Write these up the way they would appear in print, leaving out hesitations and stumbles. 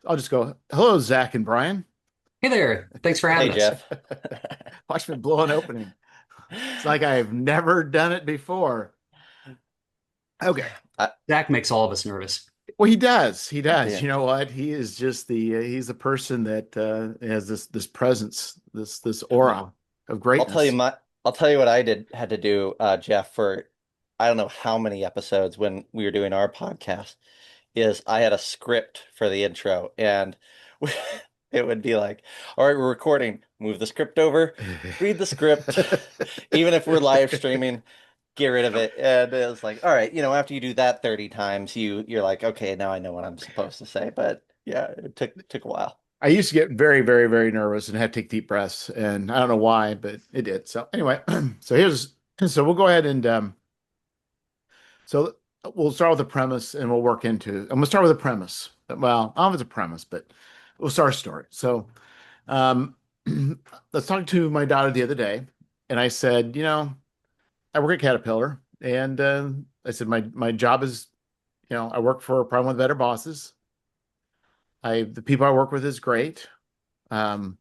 I'll just go, hello, Zac and Brian. Hey there. Thanks for Hey, having us. Jeff. Watch me blow an opening. It's like I've never done it before. Okay. I, Zach makes all of us nervous. Well, he does. He does. yeah, You know what? He is just he's the person that has this presence, this aura of I'll tell you greatness. my I'll tell you what I had to do, Jeff, for I don't know how many episodes when we were doing our podcast, is I had a script for the intro and it would be like, all right, we're recording, move the script over, read the script, even if we're live streaming, get rid of it. And it was like, all right, after you do that 30 times, you're like, okay, now I know what I'm supposed to say. But yeah, it took a while. I used to get very, very, very nervous and have to take deep breaths, and I don't know why, but it did. So anyway, so we'll go ahead and so we'll start with the premise and we'll work into. I'm gonna start with a premise. Well, I don't know if it's a premise, but we'll start a story. So, um, let's talk to my daughter the other day, and I said, I work at Caterpillar, and I said my job is, I work for probably one of the better bosses. The people I work with is great. Um,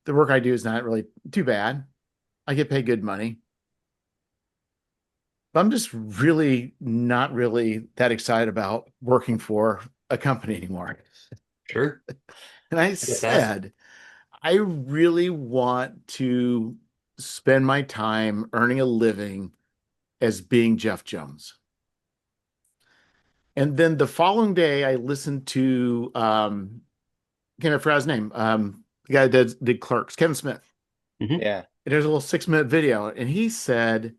the work I do is not really too bad. I get paid good money, but I'm just really not really that excited about working for a company anymore. Sure. And I I get that. said, I really want to spend my time earning a living as being Jeff Jones. And then the following day, I listened to, can't I forgot his name, the guy that did Clerks, Kevin Smith. Hmm. Yeah. And there's a little 6 minute video, and he said,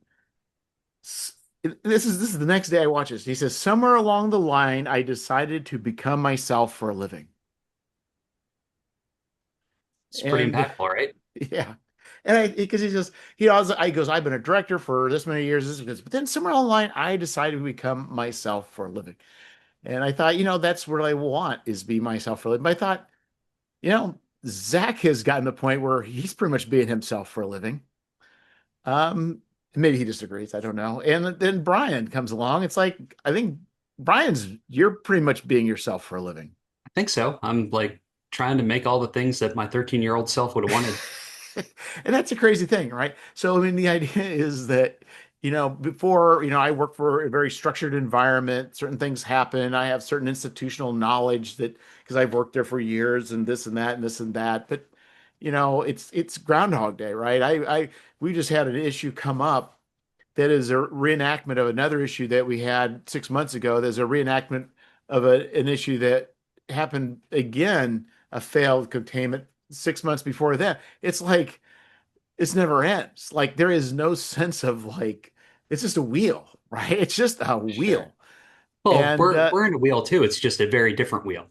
this is the next day I watch this. He says, somewhere along the line, I decided to become myself for a living. It's pretty And impactful, right? yeah. And because he goes, I've been a director for this many years, but then somewhere along the line, I decided to become myself for a living. And I thought, that's what I want is be myself for a living. But I thought, you know, Zach has gotten to the point where he's pretty much being himself for a living. Maybe he disagrees. I don't know. And then Brian comes along. It's like, I think you're pretty much being yourself for a living. I think so. I'm like trying to make all the things that my 13-year-old self would have wanted. And that's a crazy thing, right? So, I mean, the idea is that, before, I work for a very structured environment, certain things happen. I have certain institutional knowledge that because I've worked there for years and this and that and this and that. But, it's Groundhog Day, right? We just had an issue come up that is a reenactment of another issue that we had 6 months ago. There's a reenactment of an issue that happened again, a failed containment 6 months before that. It's like it's never ends. Like there is no sense of like it's just a wheel, right? It's just a Sure. wheel, Well, and we're in a wheel too. It's just a very different wheel.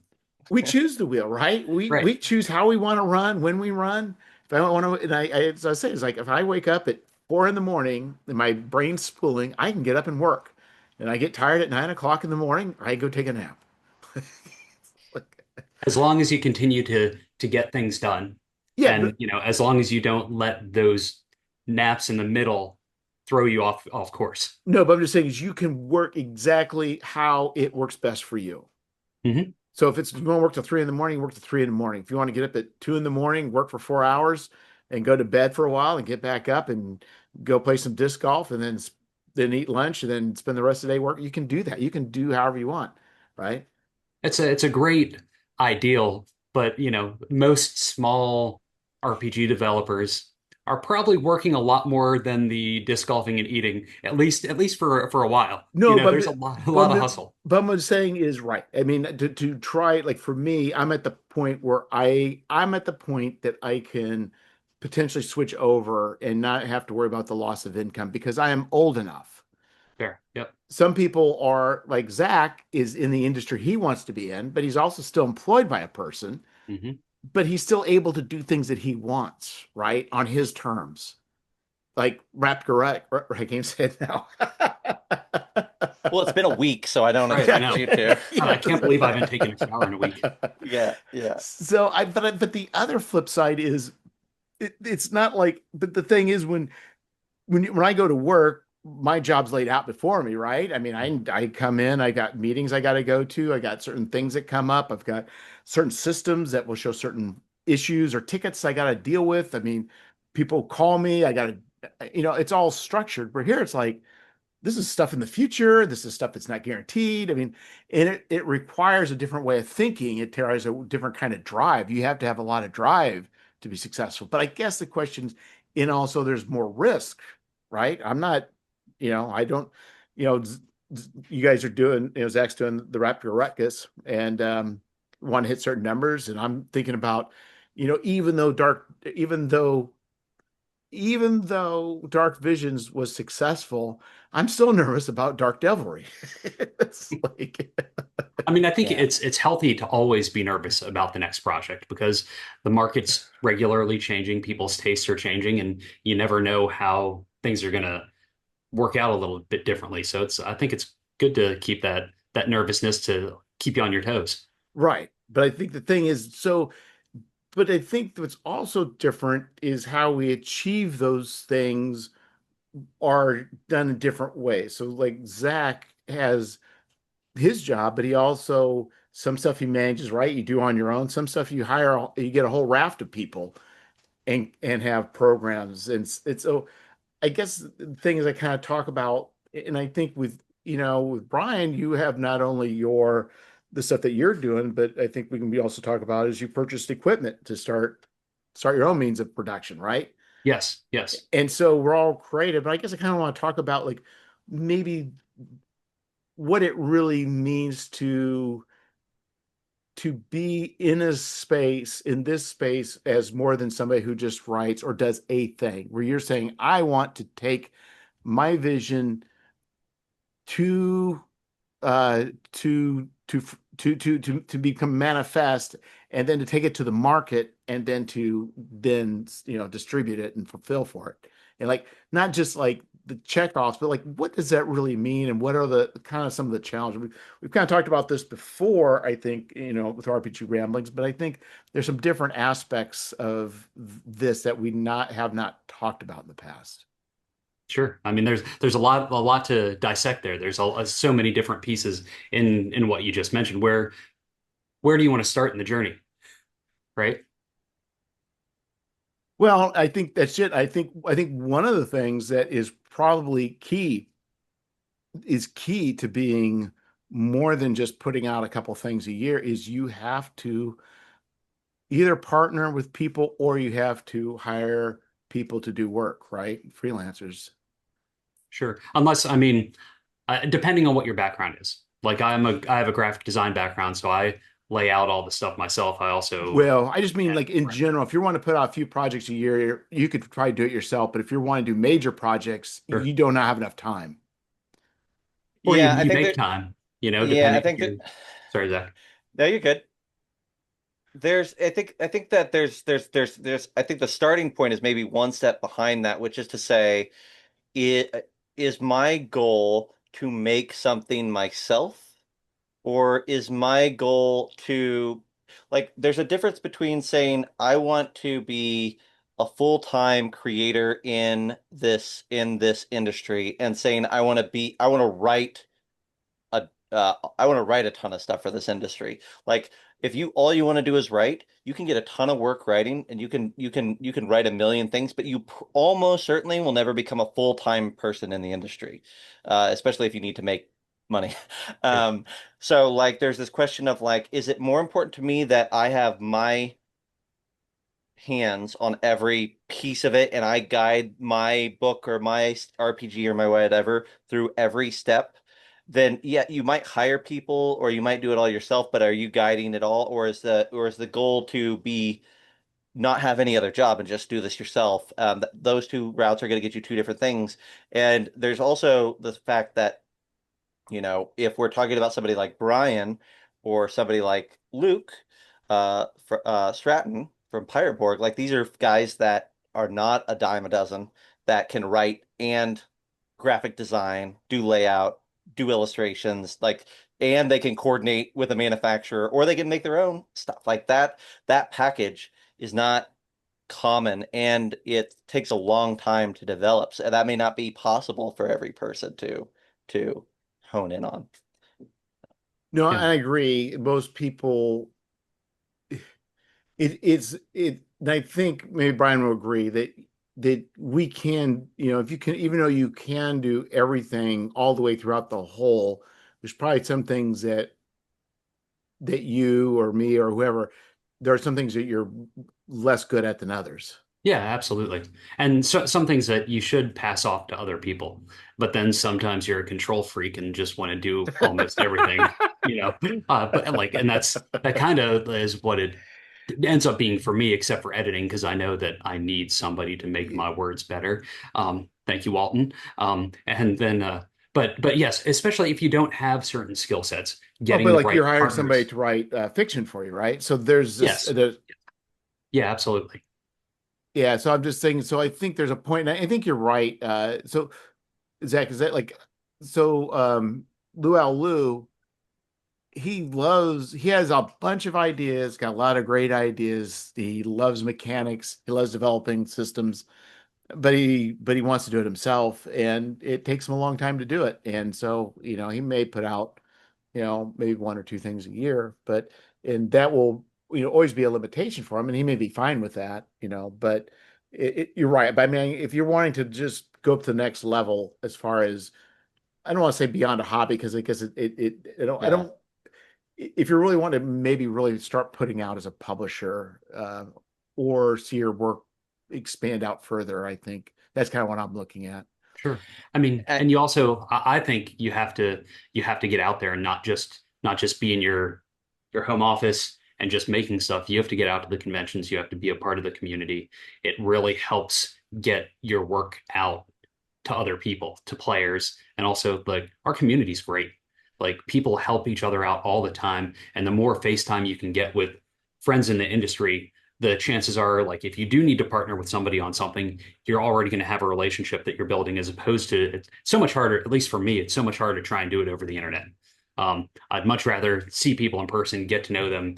we choose the wheel, right? We Right. we choose how we want to run, when we run. If I don't want to, and as I say, it's like if I wake up at 4 in the morning and my brain's spooling, I can get up and work. And I get tired at 9 o'clock in the morning, I go take a nap. As long as you continue to get things done, Yeah, and as long as you don't let those naps in the middle throw you off course. no, but I'm just saying is you can work exactly how it works best for you. Hmm. So if you want to work till 3 in the morning, work till 3 in the morning. If you want to get up at 2 in the morning, work for 4 hours and go to bed for a while and get back up and go play some disc golf and then eat lunch and then spend the rest of the day work, you can do that. You can do however you want, right? It's a great ideal, but most small RPG developers are probably working a lot more than the disc golfing and eating, at least for a while. No, There's a but lot of hustle. but what I'm saying is right. I mean, to try like for me, I'm at the point where I'm at the point that I can potentially switch over and not have to worry about the loss of income because I am old enough. Fair. Yep. Some people are like Zach is in the industry he wants to be in, but he's also still employed by a person, Hmm. but he's still able to do things that he wants, right? On his terms. Like rap correct. I can't say it now. Well, it's been a week, so I don't Right. I expect know. you to. God, I can't believe I haven't taken a shower in a week. Yeah, yeah. So but the other flip side is it's not like but the thing is when I go to work my job's laid out before me, right? I mean, I come in, I got meetings I got to go to, I got certain things that come up, I've got certain systems that will show certain issues or tickets I got to deal with. I mean, people call me, I got to, it's all structured. But here it's like, this is stuff in the future. This is stuff that's not guaranteed. I mean, and it requires a different way of thinking. It requires a different kind of drive. You have to have a lot of drive to be successful. But I guess the question's, and also there's more risk, right? I'm not, I don't, you know, you guys are doing, Zach's doing the Raptor Ruckus and want to hit certain numbers. And I'm thinking about, even though Dark Visions was successful, I'm still nervous about Dark Devilry. It's like, I mean, I think Yeah. it's healthy to always be nervous about the next project because the market's regularly changing, people's tastes are changing, and you never know how things are gonna work out a little bit differently. So I think it's good to keep that nervousness to keep you on your toes. right. But I think the thing is, but I think what's also different is how we achieve those things are done in different ways. So like Zach has his job, but he also, some stuff he manages, right? You do on your own. Some stuff you get a whole raft of people and have programs. And it's so I guess the thing is I kind of talk about, and I think with Brian, you have not only the stuff that you're doing, but I think we can be also talk about is you purchased equipment to start your own means of production, right? Yes, yes, And so we're all creative, but I guess I kind of want to talk about like maybe what it really means to be in this space as more than somebody who just writes or does a thing, where you're saying, I want to take my vision to uh to become manifest, and then to take it to the market, and then to distribute it and fulfill for it, and like not just like the checkoffs, but like what does that really mean, and what are the kind of some of the challenges. We've kind of talked about this before, I think, with RPG ramblings, but I think there's some different aspects of this that we not have not talked about in the past. sure. I mean, there's a lot to dissect there. There's so many different pieces in what you just mentioned. Where do you want to start in the journey, right? Well, I think that's it. I think one of the things that is key to being more than just putting out a couple things a year is you have to either partner with people or you have to hire people to do work, right? Freelancers. Sure. Unless, I mean, depending on what your background is. Like I have a graphic design background, so I lay out all the stuff myself. I also Well, I just mean manage like in render. general, if you want to put out a few projects a year, you could try to do it yourself. But if you want to do major projects, Sure. you do not have enough time. Or Yeah, I you think make that time, yeah, I depending if think that you're, sorry, Zach. no, you're good. I think that there's I think the starting point is maybe one step behind that, which is to say, it is my goal to make something myself, or is my goal to, like, there's a difference between saying I want to be a full-time creator in this industry and saying I want to write a ton of stuff for this industry. Like, if you all you want to do is write, you can get a ton of work writing, and you can write a million things, but you almost certainly will never become a full-time person in the industry, especially if you need to make money. Sure. Um, so like, there's this question of like, is it more important to me that I have my hands on every piece of it and I guide my book or my RPG or my whatever through every step? Then yeah, you might hire people or you might do it all yourself, but are you guiding it all, or is the goal to be not have any other job and just do this yourself? Those two routes are going to get you two different things. And there's also the fact that, if we're talking about somebody like Brian or somebody like Luke, Stratton from Pirate Borg, like, these are guys that are not a dime a dozen, that can write and graphic design, do layout, do illustrations, like, and they can coordinate with a manufacturer or they can make their own stuff like that. That package is not. common and it takes a long time to develop. So that may not be possible for every person to hone in on. No, Yeah. I agree. Most people, and I think maybe Brian will agree that we can, if you can, even though you can do everything all the way throughout the whole, there's probably some things that you or me or whoever, there are some things that you're less good at than others. Yeah, absolutely. And so, some things that you should pass off to other people, but then sometimes you're a control freak and just want to do almost everything, you know. But like, and that kind of is what it ends up being for me, except for editing, because I know that I need somebody to make my words better. Thank you, Walton. And then, but yes, especially if you don't have certain skill sets, Well, getting but the like right you're hiring somebody partners. to write fiction for you, right? So there's this, Yes, yeah, absolutely. yeah. So I'm just saying. So I think there's a point. And I think you're right. So Zach, is that like, so Luau Lu, he has a bunch of ideas, got a lot of great ideas. He loves mechanics. He loves developing systems, but he wants to do it himself, and it takes him a long time to do it. And so, he may put out, maybe one or two things a year, and that will, always be a limitation for him, and he may be fine with that, but you're right. But I mean, if you're wanting to just go up to the next level as far as, I don't want to say beyond a hobby, because I guess I Yeah. don't, if you really want to maybe really start putting out as a publisher, or see your work expand out further, I think that's kind of what I'm looking at. Sure. I mean, And, and you also, I think you have to get out there and not just be in your home office and just making stuff. You have to get out to the conventions. You have to be a part of the community. It really helps get your work out to other people, to players, and also like our community's great. Like people help each other out all the time, and the more FaceTime you can get with friends in the industry, the chances are like if you do need to partner with somebody on something, you're already going to have a relationship that you're building, as opposed to it's so much harder, at least for me, it's so much harder to try and do it over the internet. I'd much rather see people in person, get to know them,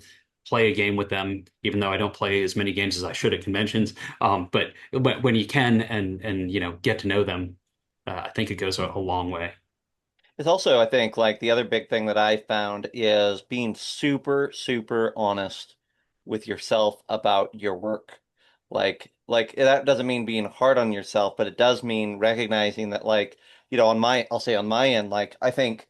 play a game with them, even though I don't play as many games as I should at conventions. But when you can and get to know them, I think it goes a long way. it's also, I think, like the other big thing that I found is being super, super honest with yourself about your work. Like that doesn't mean being hard on yourself, but it does mean recognizing that, like, I'll say on my end, like, I think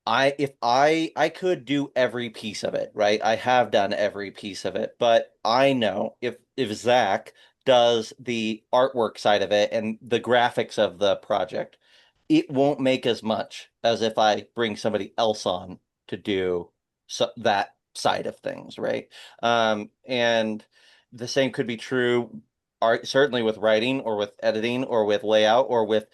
if I could do every piece of it, right? I have done every piece of it, but I know if Zach does the artwork side of it and the graphics of the project, it won't make as much as if I bring somebody else on to do that side of things, right? And the same could be true art, certainly with writing or with editing or with layout or with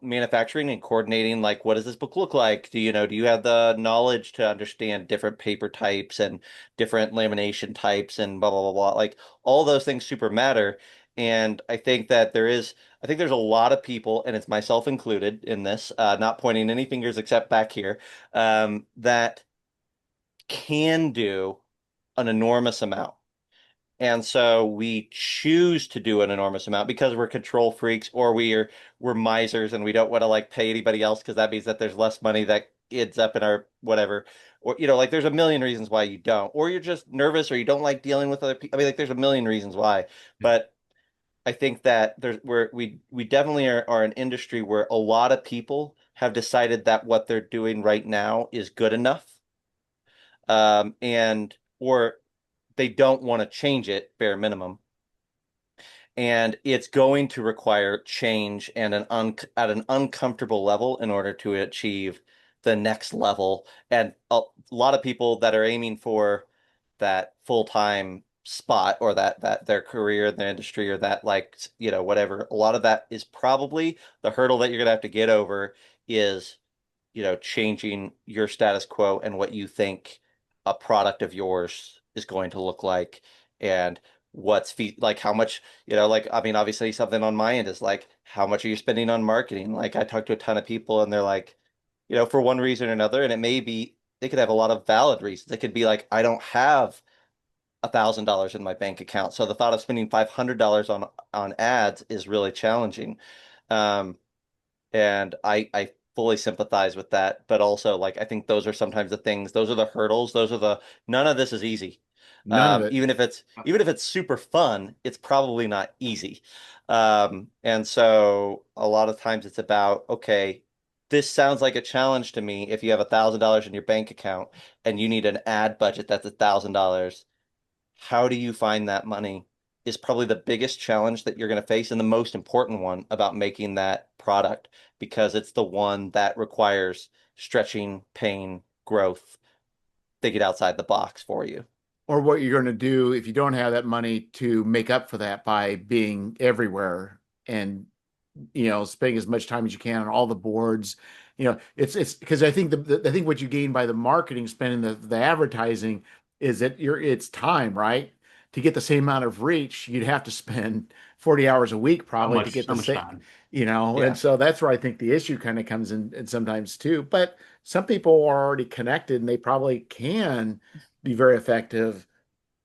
manufacturing and coordinating, like what does this book look like? Do you have the knowledge to understand different paper types and different lamination types and blah blah blah blah. Like all those things super matter. And I think there's a lot of people, and it's myself included in this, not pointing any fingers except back here, that can do an enormous amount. And so we choose to do an enormous amount because we're control freaks or we're misers and we don't want to like pay anybody else because that means that there's less money that ends up in our whatever. Or like there's a million reasons why you don't. Or you're just nervous or you don't like dealing with other people. I mean, like there's a million reasons why. But I think that we definitely are an industry where a lot of people have decided that what they're doing right now is good enough. And or they don't want to change it bare minimum, and it's going to require change and at an uncomfortable level in order to achieve the next level. And a lot of people that are aiming for that full-time spot or that their career in the industry or that like whatever, a lot of that is probably the hurdle that you're gonna have to get over is changing your status quo and what you think a product of yours is going to look like and like how much, like, I mean, obviously something on my end is like, how much are you spending on marketing? Like I talked to a ton of people and they're like, for one reason or another, and they could have a lot of valid reasons. It could be like, I don't have $1,000 in my bank account. So the thought of spending $500 on ads is really challenging. Um, and I fully sympathize with that, but also like I think those are sometimes the things, those are the hurdles, those are the none of this is easy. None of it. Even if it's super fun, it's probably not easy. And so a lot of times it's about, okay, this sounds like a challenge to me if you have $1,000 in your bank account and you need an ad budget that's $1,000. How do you find that money is probably the biggest challenge that you're going to face and the most important one about making that product because it's the one that requires stretching, pain, growth. They get outside the box for you. Or what you're going to do if you don't have that money to make up for that by being everywhere and spending as much time as you can on all the boards. It's because I think I think what you gain by the marketing spending the advertising is that it's time, right? To get the same amount of reach, you'd have to spend 40 hours a week So probably to much, get so the much same, time. and Yeah. so that's where I think the issue kind of comes in and sometimes too. But some people are already connected and they probably can be very effective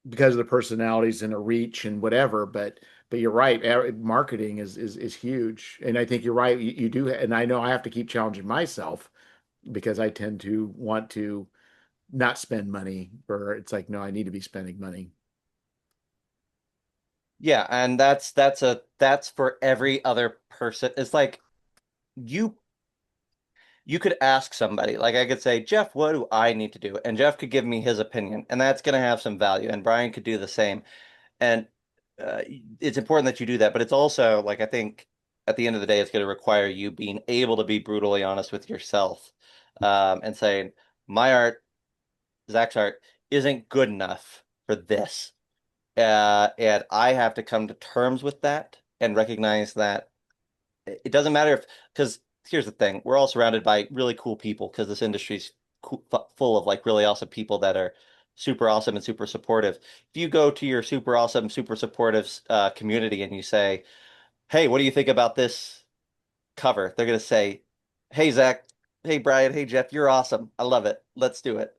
because of the personalities and the reach and whatever. But you're right. Marketing is huge, and I think you're right. You do, and I know I have to keep challenging myself because I tend to want to not spend money. Or it's like, no, I need to be spending money. Yeah, and that's for every other person. It's like you you could ask somebody, like I could say, Jeff, what do I need to do? And Jeff could give me his opinion, and that's going to have some value. And Brian could do the same. And uh, it's important that you do that, but it's also like I think at the end of the day, it's going to require you being able to be brutally honest with yourself, and saying, my art, Zach's art, isn't good enough for this. And I have to come to terms with that and recognize that it doesn't matter if, because here's the thing, we're all surrounded by really cool people because this industry's full of like really awesome people that are super awesome and super supportive. If you go to your super awesome, super supportive community and you say, "Hey, what do you think about this cover?" They're gonna say, "Hey, Zach, hey, Brian, hey, Jeff, you're awesome. I love it. Let's do it."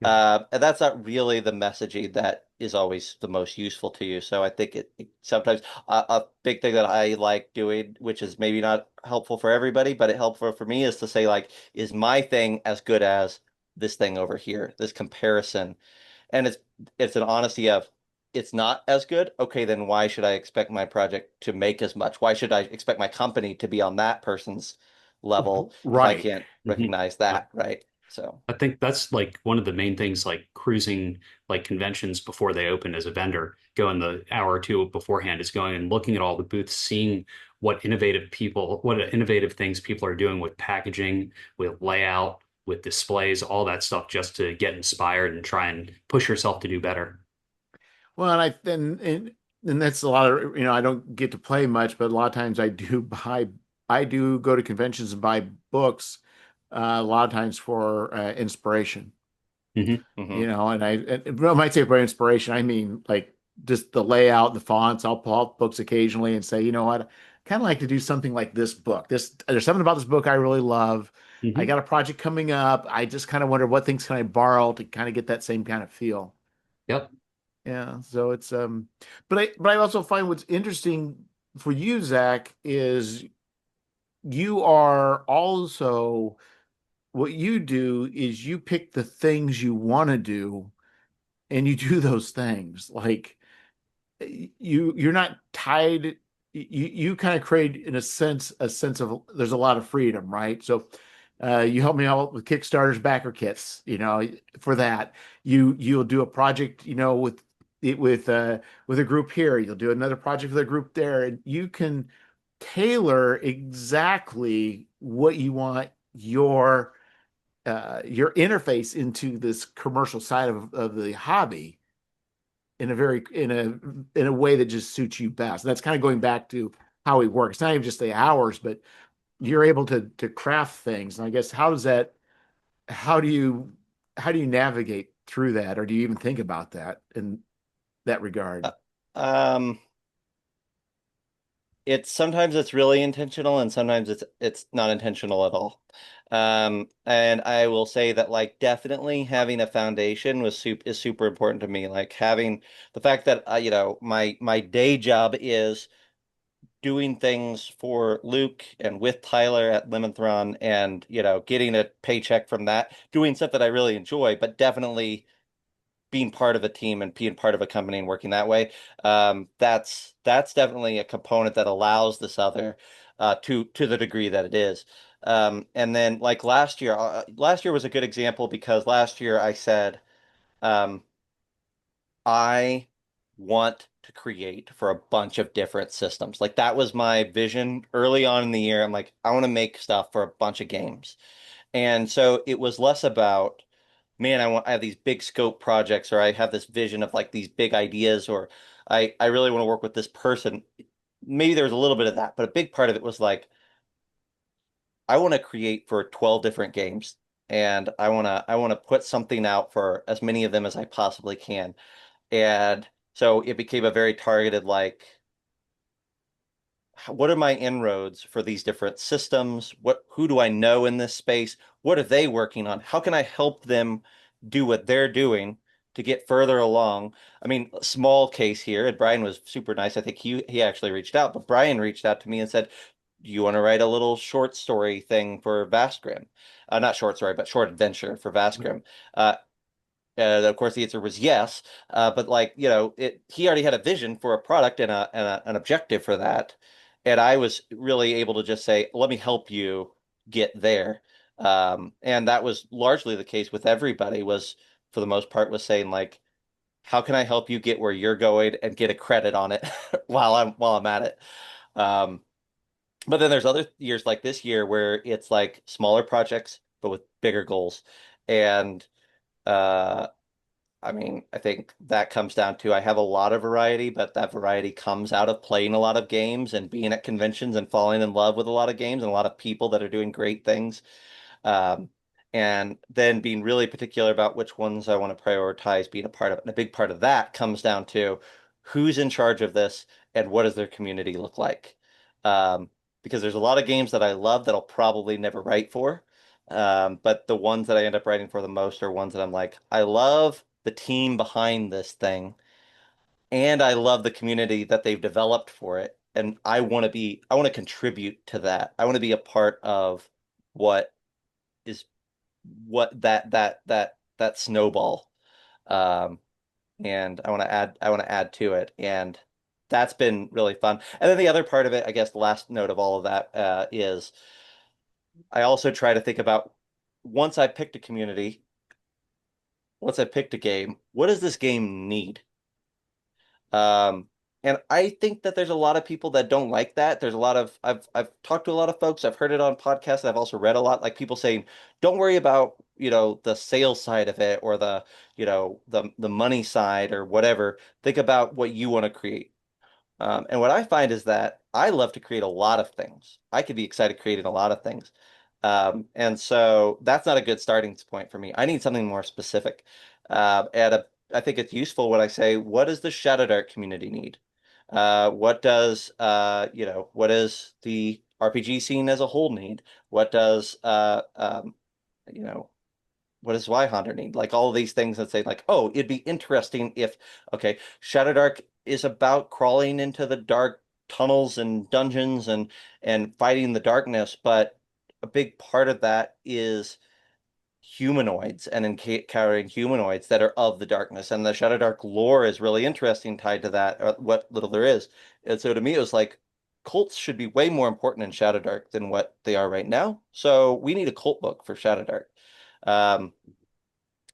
Yeah. And that's not really the messaging that is always the most useful to you. So I think it sometimes a big thing that I like doing, which is maybe not helpful for everybody, but it helpful for me is to say like, is my thing as good as this thing over here? This comparison, and it's an honesty of it's not as good. Okay, then why should I expect my project to make as much? Why should I expect my company to be on that person's level if I Right. can't Mhm. recognize that, right? So. I think that's like one of the main things, like cruising like conventions before they open as a vendor, going the hour or two beforehand is going and looking at all the booths, seeing what innovative things people are doing with packaging, with layout, with displays, all that stuff just to get inspired and try and push yourself to do better. Well, and that's a lot of, I don't get to play much, but a lot of times I do go to conventions and buy books, a lot of times for inspiration. Hmm. When I might say for inspiration, I mean like just the layout, the fonts. I'll pull out books occasionally and say, you know what, I kind of like to do something like this book. There's something about this book I really love. I Hmm. got a project coming up. I just kind of wonder what things can I borrow to kind of get that same kind of feel. Yep. Yeah, so it's but I also find what's interesting for you, Zach, is you are also what you do is you pick the things you want to do and you do those things. Like you're not tied. You kind of create in a sense of there's a lot of freedom, right? So you help me out with Kickstarter's backer kits, for that. You'll do a project, with a group here. You'll do another project with a group there, and you can tailor exactly what you want your interface into this commercial side of the hobby in a way that just suits you best. And that's kind of going back to how we work. It's not even just the hours, but you're able to craft things. And I guess how do you how do you navigate through that, or do you even think about that in that regard? Uh, Um, it's sometimes it's really intentional and sometimes it's not intentional at all. And I will say that like definitely having a foundation is super important to me. Like having the fact that my day job is doing things for Luke and with Tyler at Lemon and getting a paycheck from that, doing stuff that I really enjoy, but definitely being part of a team and being part of a company and working that way, that's definitely a component that allows this other to the degree that it is. And then like last year was a good example because last year I said um, I want to create for a bunch of different systems. Like that was my vision early on in the year. I'm like, I want to make stuff for a bunch of games. And so it was less about man, I have these big scope projects, or I have this vision of like these big ideas, or I really want to work with this person. Maybe there was a little bit of that, but a big part of it was like I want to create for 12 different games, and I want to put something out for as many of them as I possibly can. And so it became a very targeted like what are my inroads for these different systems? Who do I know in this space? What are they working on? How can I help them do what they're doing to get further along? I mean, small case here, and Brian was super nice. I think he actually reached out, but Brian reached out to me and said, "Do you want to write a little short story thing for Vastgrim? Not short story, but short adventure for Vastgrim." Uh, of course, the answer was yes. But like, he already had a vision for a product and an objective for that. And I was really able to just say, let me help you get there. And that was largely the case with everybody was, for the most part, was saying like, how can I help you get where you're going and get a credit on it while I'm at it? Um, but then there's other years like this year where it's like smaller projects, but with bigger goals. And uh I mean, I think that comes down to I have a lot of variety, but that variety comes out of playing a lot of games and being at conventions and falling in love with a lot of games and a lot of people that are doing great things. Um, and then being really particular about which ones I want to prioritize being a part of. And a big part of that comes down to who's in charge of this and what does their community look like. Um, because there's a lot of games that I love that I'll probably never write for. But the ones that I end up writing for the most are ones that I'm like, I love the team behind this thing, and I love the community that they've developed for it. And I want to contribute to that. I want to be a part of what is what that snowball. Um, and I want to add to it. And that's been really fun. And then the other part of it, I guess the last note of all of that is I also try to think about once I picked a community, once I picked a game, what does this game need? Um, and I think that there's a lot of people that don't like that. There's a lot of I've talked to a lot of folks. I've heard it on podcasts. I've also read a lot like people saying, don't worry about, the sales side of it or the money side or whatever. Think about what you want to create. And what I find is that I love to create a lot of things. I could be excited creating a lot of things. And so that's not a good starting point for me. I need something more specific. I think it's useful when I say, what does the Shadow Dark community need? What does the RPG scene as a whole need? What does, you know, what does Zweihander need? Like all of these things that say like, oh, it'd be interesting if, okay, Shadow Dark is about crawling into the dark tunnels and dungeons and fighting the darkness, but a big part of that is humanoids and encountering humanoids that are of the darkness. And the Shadow Dark lore is really interesting tied to that, what little there is. And so to me, it was like cults should be way more important in Shadow Dark than what they are right now. So we need a cult book for Shadow Dark. Um,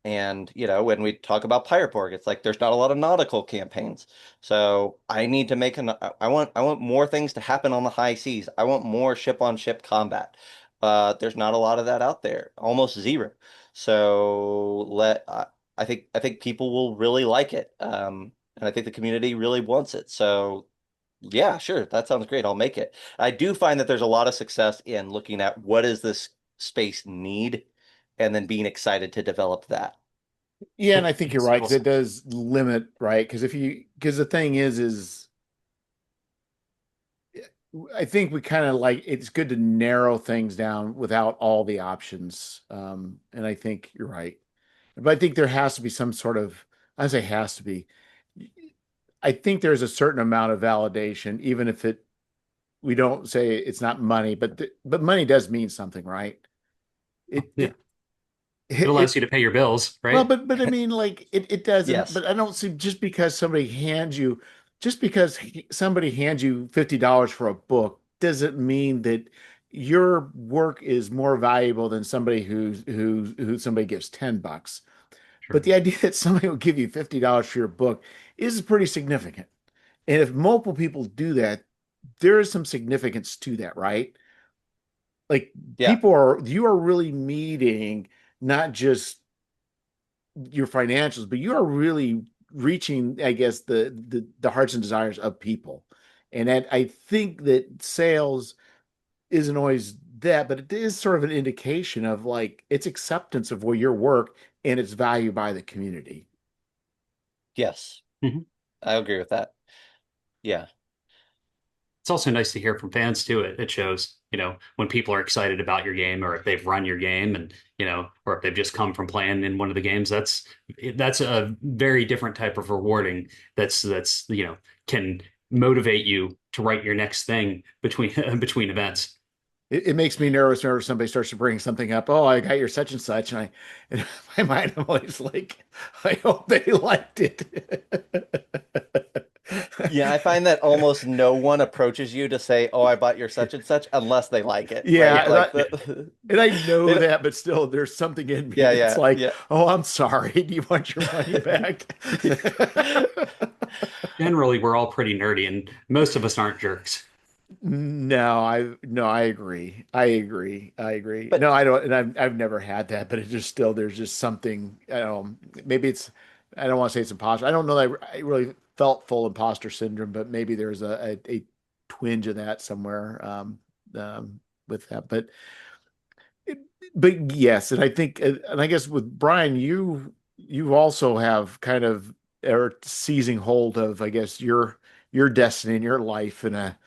and when we talk about Pirate Borg, it's like there's not a lot of nautical campaigns. So I need to make I want more things to happen on the high seas. I want more ship on ship combat. There's not a lot of that out there, almost zero. So I think people will really like it. And I think the community really wants it. So yeah, sure, that sounds great. I'll make it. I do find that there's a lot of success in looking at what does this space need and then being excited to develop that. Yeah, and I think you're right because So it does limit, right? Because the thing is I think we kind of like it's good to narrow things down without all the options. And I think you're right. But I think there has to be some sort of, I say has to be. I think there's a certain amount of validation, even if we don't say it's not money, but money does mean something, right? It Yeah, it allows it you to pay your bills, well, right? but I mean, like it doesn't. Yes. But I don't see just because somebody hands you $50 for a book doesn't mean that your work is more valuable than somebody who somebody gives $10. But Sure. the idea that somebody will give you $50 for your book is pretty significant. And if multiple people do that, there is some significance to that, right? Like Yeah. you are really meeting not just your financials, but you are really reaching, I guess, the hearts and desires of people. And I think that sales isn't always that, but it is sort of an indication of like its acceptance of where your work and its value by the community. Yes. Mhm. I agree with that. Yeah. It's also nice to hear from fans too. It shows, when people are excited about your game or if they've run your game and, or if they've just come from playing in one of the games. That's a very different type of rewarding that's can motivate you to write your next thing between between events. It makes me nervous whenever somebody starts to bring something up. Oh, I got your such and such, and in my mind, I'm always like, I hope they liked it. Yeah, I find that almost no one approaches you to say, "Oh, I bought your such and such," unless they like it, right? Yeah, Like the and I know they, that, but still, there's something in me yeah, that's yeah, like, yeah. oh, I'm sorry. Do you want your money back? Generally, we're all pretty nerdy and most of us aren't jerks. No, I agree. I agree. I agree. But No, I don't, and I've never had that, but it just still there's just something, I don't know, maybe it's I don't want to say it's imposter. I don't know that I really felt full imposter syndrome, but maybe there's a twinge of that somewhere with that. But yes, and I think, and I guess with Brian, you also have kind of are seizing hold of, I guess, your destiny and your life in a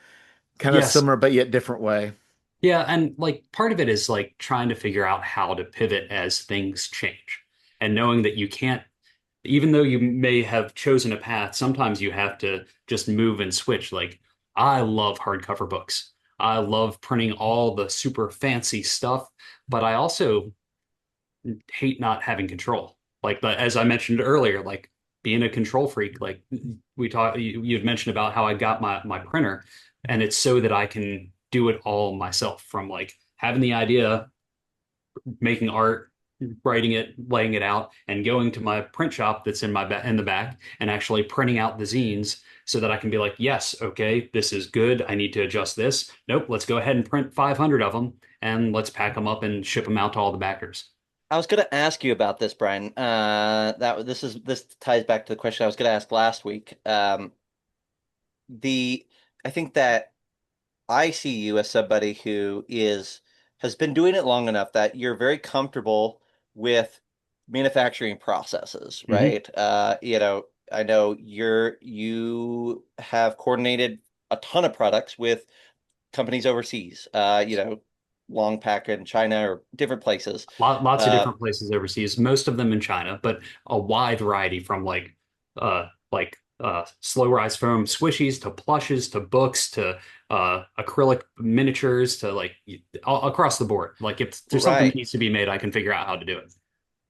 kind of Yes. similar but yet different way. Yeah, and like part of it is like trying to figure out how to pivot as things change and knowing that you can't, even though you may have chosen a path, sometimes you have to just move and switch. Like, I love hardcover books. I love printing all the super fancy stuff, but I also hate not having control. Like, as I mentioned earlier, like being a control freak, like you'd mentioned about how I got my printer, and it's so that I can do it all myself from like having the idea, making art, writing it, laying it out, and going to my print shop that's in the back and actually printing out the zines so that I can be like, yes, okay, this is good. I need to adjust this. Nope, let's go ahead and print 500 of them and let's pack them up and ship them out to all the backers. I was going to ask you about this, Brian. This ties back to the question I was going to ask last week. The I think that I see you as somebody who is has been doing it long enough that you're very comfortable with manufacturing processes, Hmm. right? I know you have coordinated a ton of products with companies overseas, long pack in China or different places. Lots of Uh, different places overseas, most of them in China, but a wide variety from slow rise foam squishies to plushes to books to acrylic miniatures to like all, across the board. Like if there's something that right. needs to be made, I can figure out how to do it.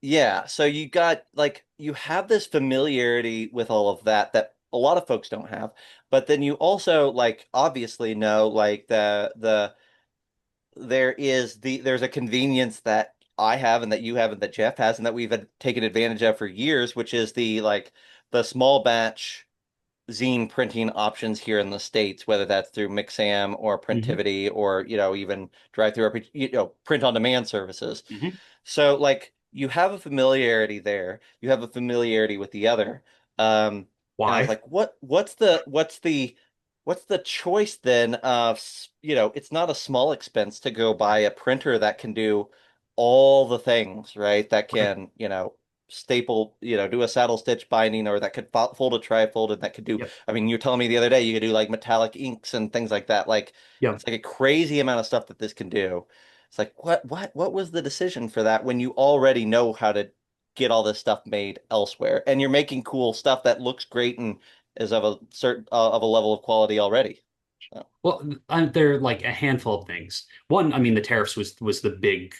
Yeah, so you got like you have this familiarity with all of that that a lot of folks don't have. But then you also like obviously know like there's a convenience that I have and that you have and that Jeff has and that we've had taken advantage of for years, which is the small batch zine printing options here in the States, whether that's through Mixam or Hmm. Printivity or even drive through print on demand services. Hmm. So like you have a familiarity there, you have a familiarity with the other. And I was Why? like, what's the choice then of, it's not a small expense to go buy a printer that can do all the things, right? That Right. can, staple, do a saddle stitch binding, or that could fold a trifold, and that could do, Yep. I mean, you were telling me the other day you could do like metallic inks and things like that. Like Yep. it's like a crazy amount of stuff that this can do. It's like what was the decision for that when you already know how to get all this stuff made elsewhere, and you're making cool stuff that looks great and is of a certain of a level of quality already. So, Well, there are like a handful of things. One, I mean, the tariffs was the big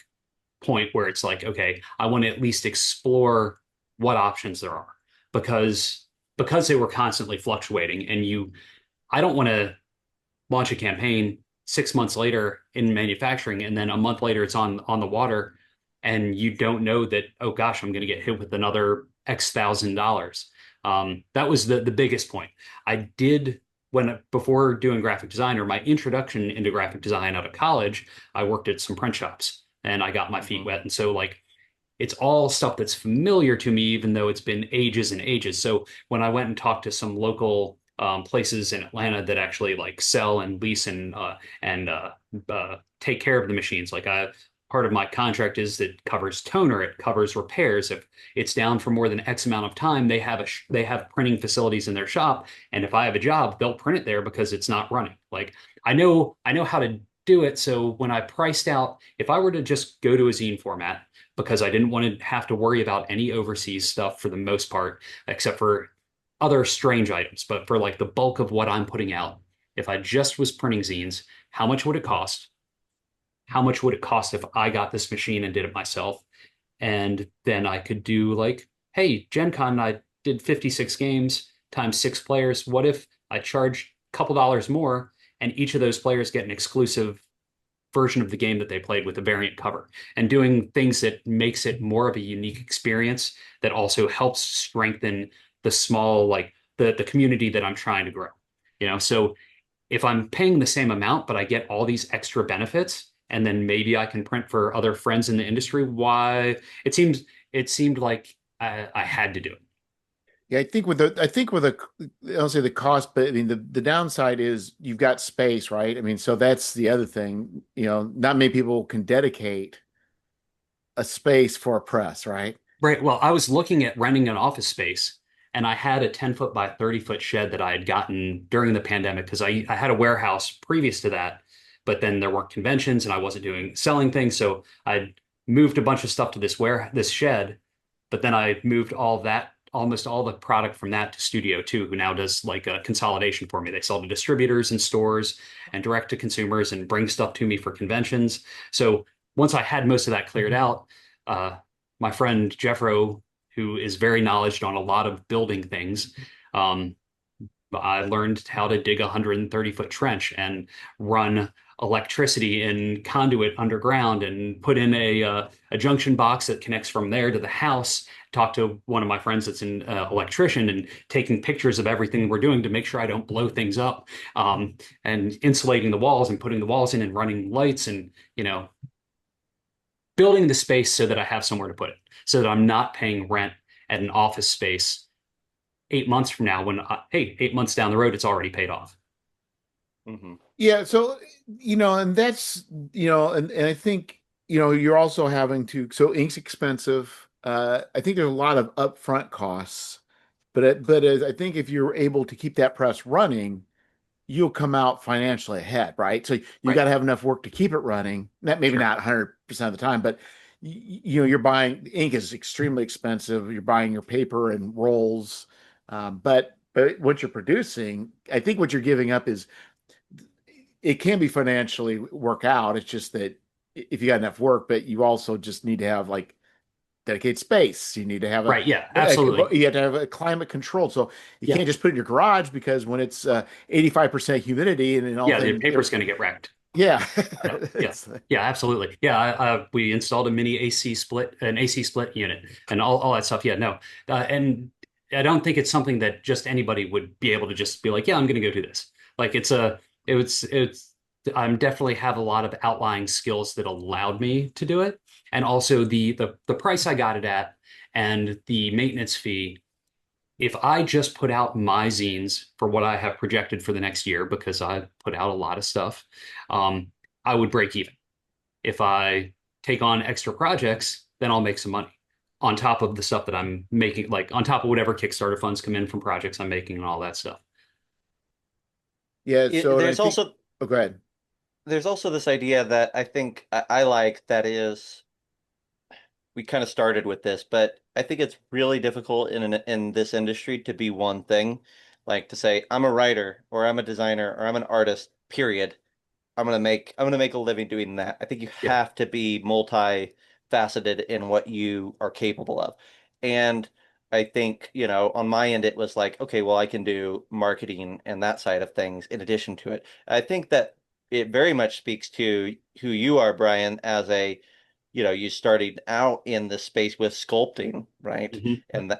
point where it's like, okay, I want to at least explore what options there are because they were constantly fluctuating, and I don't want to launch a campaign 6 months later in manufacturing, and then a month later it's on the water, and you don't know that, oh gosh, I'm going to get hit with another X thousand dollars. That was the biggest point. I did when before doing graphic design, or my introduction into graphic design out of college, I worked at some print shops and I got my feet mhm. wet. And so like it's all stuff that's familiar to me, even though it's been ages and ages. So when I went and talked to some local places in Atlanta that actually like sell and lease and take care of the machines, like part of my contract is that covers toner, it covers repairs. If it's down for more than X amount of time, they have printing facilities in their shop, and if I have a job, they'll print it there because it's not running. Like I know how to do it. So when I priced out, if I were to just go to a zine format, because I didn't want to have to worry about any overseas stuff for the most part, except for other strange items. But for like the bulk of what I'm putting out, if I just was printing zines, how much would it cost? How much would it cost if I got this machine and did it myself? And then I could do like, hey, Gen Con, I did 56 games times 6 players. What if I charge a couple dollars more and each of those players get an exclusive version of the game that they played with a variant cover, and doing things that makes it more of a unique experience that also helps strengthen the small, like the community that I'm trying to grow. So if I'm paying the same amount, but I get all these extra benefits, and then maybe I can print for other friends in the industry, why it seemed like I had to do it. Yeah, I think with the I'll say the cost, but I mean the downside is you've got space, right? I mean, so that's the other thing. Not many people can dedicate a space for a press, right? Right. Well, I was looking at renting an office space, and I had a 10 foot by 30 foot shed that I had gotten during the pandemic because I had a warehouse previous to that, but then there weren't conventions and I wasn't doing selling things. So I moved a bunch of stuff to this shed, but then I moved almost all the product from that to Studio 2, who now does like a consolidation for me. They sell to distributors and stores and direct to consumers and bring stuff to me for conventions. So once I had most of that cleared out, uh, my friend Jeffro, who is very knowledgeable on a lot of building things, um, I learned how to dig a 130-foot trench and run electricity in conduit underground and put in a junction box that connects from there to the house. Talk to one of my friends that's an electrician and taking pictures of everything we're doing to make sure I don't blow things up, and insulating the walls and putting the walls in and running lights and, building the space so that I have somewhere to put it, so that I'm not paying rent at an office space 8 months from now when, hey, 8 months down the road, it's already paid off. Mhm. Yeah, so and that's and I think you're also having to so ink's expensive. I think there's a lot of upfront costs, but as I think if you're able to keep that press running, you'll come out financially ahead, right? So you Right. got to have enough work to keep it running. Maybe Sure. not 100% of the time, but you're buying ink is extremely expensive. You're buying your paper and rolls, but what you're producing, I think what you're giving up is it can be financially work out. It's just that if you got enough work, but you also just need to have like dedicated space. You need to have Right. Yeah, absolutely. you have to have a climate control. So you Yeah. can't just put it in your garage because when it's 85% humidity and all Yeah. The things, paper's going to get wrecked. yeah, Yeah. Yeah. it's Yeah, absolutely. Yeah. We installed a mini an AC split unit and all that stuff. Yeah. No. And I don't think it's something that just anybody would be able to just be like, yeah, I'm going to go do this. Like I'm definitely have a lot of outlying skills that allowed me to do it. And also the price I got it at and the maintenance fee, if I just put out my zines for what I have projected for the next year, because I put out a lot of stuff, um, I would break even. If I take on extra projects, then I'll make some money. on top of the stuff that I'm making, like on top of whatever Kickstarter funds come in from projects I'm making and all that stuff. Yeah. It, So, and I there's think, also oh, go ahead. there's also this idea that I think I like that is we kind of started with this, but I think it's really difficult in this industry to be one thing, like to say I'm a writer or I'm a designer or I'm an artist, period. I'm gonna make a living doing that. I think you Yeah. have to be multifaceted in what you are capable of. And I think, on my end it was like, okay, well, I can do marketing and that side of things in addition to it. I think that it very much speaks to who you are, Brian, as you started out in this space with sculpting, right? Hmm.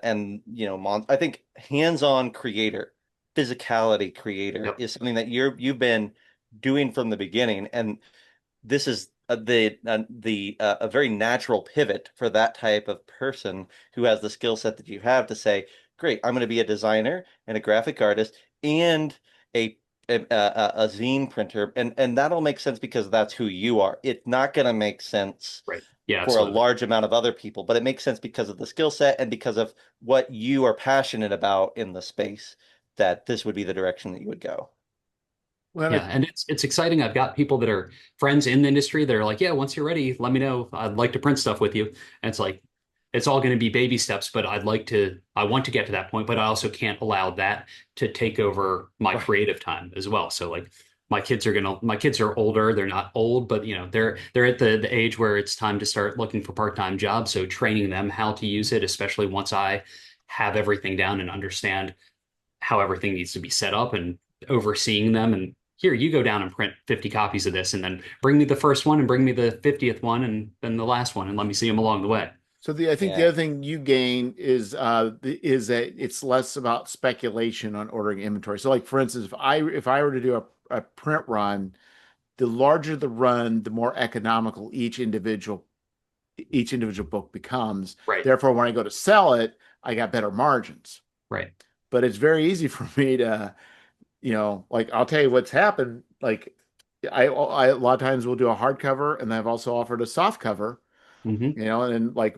I think hands-on creator, physicality creator Yep. is something that you've been doing from the beginning, and this is a very natural pivot for that type of person who has the skill set that you have to say, great, I'm going to be a designer and a graphic artist and a a zine printer, and that'll make sense because that's who you are. It's not going to make sense Right. Yeah, for a absolutely. large amount of other people, but it makes sense because of the skill set and because of what you are passionate about in the space, that this would be the direction that you would go. Well, Yeah, and it's exciting. I've got people that are friends in the industry that are like, yeah, once you're ready, let me know. I'd like to print stuff with you. And it's like, it's all going to be baby steps, but I want to get to that point, but I also can't allow that to take over my Right. creative time as well. So like my kids are older. They're not old, but they're at the age where it's time to start looking for part-time jobs. So training them how to use it, especially once I have everything down and understand how everything needs to be set up and overseeing them. And here, you go down and print 50 copies of this, and then bring me the first one and bring me the 50th one and then the last one and let me see them along the way. so I think the Yeah. other thing you gain is that it's less about speculation on ordering inventory. So, like for instance, if I were to do a print run, the larger the run, the more economical each individual book becomes. Right, Therefore, when I go to sell it, I got better margins. right. But it's very easy for me to, like I'll tell you what's happened. Like I a lot of times will do a hardcover, and I've also offered a soft cover, Hmm. and like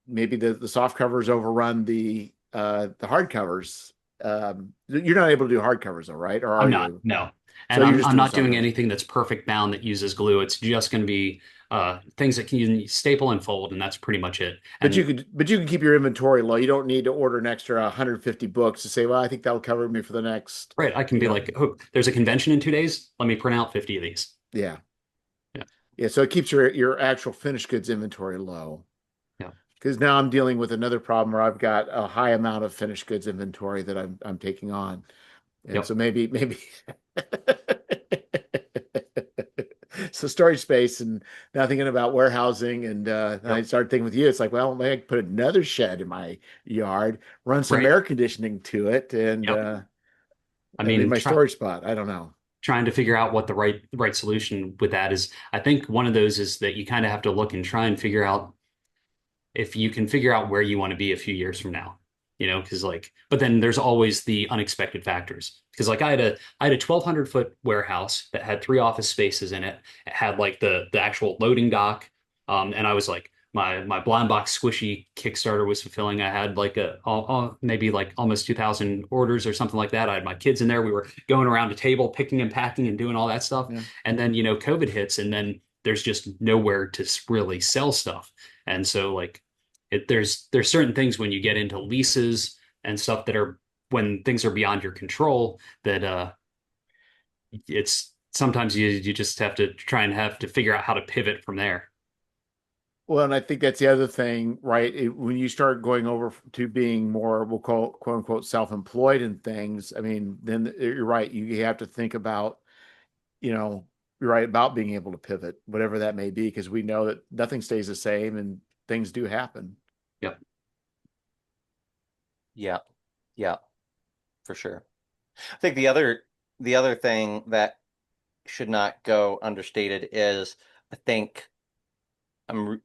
maybe the soft covers overrun the hardcovers. You're not able to do hardcovers though, right? Or I'm are not, you? no. So And you're I'm just I'm doing not soft doing covers. anything that's perfect bound that uses glue. It's just going to be things that can staple and fold, and that's pretty much it. But you And could, but you can keep your inventory low. You don't need to order an extra 150 books to say, well, I think that'll cover me for the next, right, I can you be know, like, oh, there's a convention in 2 days. Let me print out 50 of these. yeah, Yeah, yeah. So it keeps your actual finished goods inventory low. yeah, Because now I'm dealing with another problem where I've got a high amount of finished goods inventory that I'm taking on, and so yep, maybe so storage space, and now thinking about warehousing, and I yep, started thinking with you, it's like, well, maybe I could put another shed in my yard, run some right, air conditioning to it, and yep. I that'll be mean, my storage spot. I don't know. trying to figure out what the right solution with that is. I think one of those is that you kind of have to look and try and figure out if you can figure out where you want to be a few years from now, because like, but then there's always the unexpected factors. Because like I had a 1,200-foot warehouse that had 3 office spaces in it. It had like the actual loading dock, and I was like my blind box squishy Kickstarter was fulfilling. I had like maybe like almost 2,000 orders or something like that. I had my kids in there. We were going around a table, picking and packing and doing all that stuff. Yeah. And then COVID hits, and then there's just nowhere to really sell stuff. And so like there's certain things when you get into leases and stuff that are when things are beyond your control that it's sometimes you just have to try and have to figure out how to pivot from there. Well, and I think that's the other thing, right? When you start going over to being more, we'll call quote unquote self-employed and things, I mean, then you're right. You have to think about, you know, you're right about being able to pivot, whatever that may be, because we know that nothing stays the same and things do happen. Yep. Yeah. Yeah, for sure. I think the other thing that should not go understated is I think I'm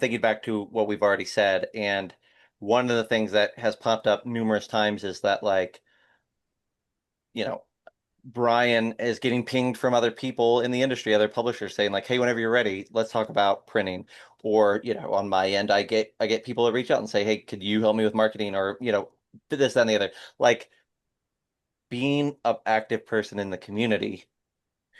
thinking back to what we've already said, and one of the things that has popped up numerous times is that, like, you know Brian is getting pinged from other people in the industry, other publishers saying like, "Hey, whenever you're ready, let's talk about printing." Or, on my end, I get people to reach out and say, "Hey, could you help me with marketing?" Or, this, that, and the other. Like being an active person in the community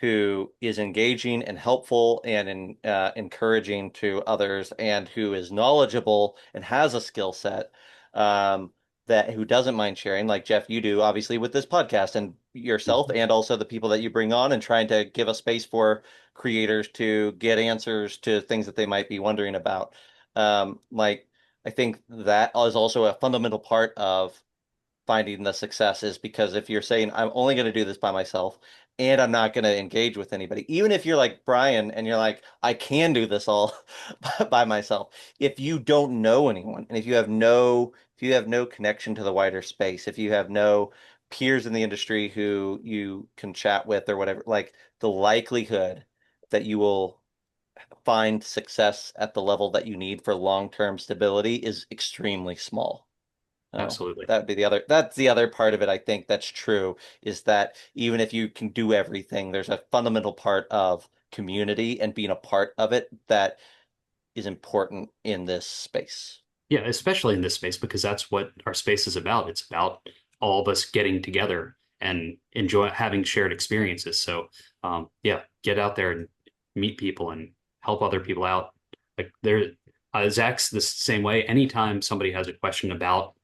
who is engaging and helpful and encouraging to others and who is knowledgeable and has a skill set, that who doesn't mind sharing, like Jeff, you do, obviously, with this podcast and yourself, Mhm. and also the people that you bring on and trying to give a space for creators to get answers to things that they might be wondering about. Like, I think that is also a fundamental part of finding the success, is because if you're saying I'm only going to do this by myself and I'm not going to engage with anybody, even if you're like Brian and you're like, I can do this all by myself, if you don't know anyone and if you have no connection to the wider space, if you have no peers in the industry who you can chat with or whatever, like the likelihood that you will find success at the level that you need for long-term stability is extremely small. Oh, Absolutely. that's the other part of it, I think that's true, is that even if you can do everything, there's a fundamental part of community and being a part of it that is important in this space. Yeah, especially in this space because that's what our space is about. It's about all of us getting together and enjoy having shared experiences. So, yeah, get out there and meet people and help other people out. Like Zach's the same way. Anytime somebody has a question about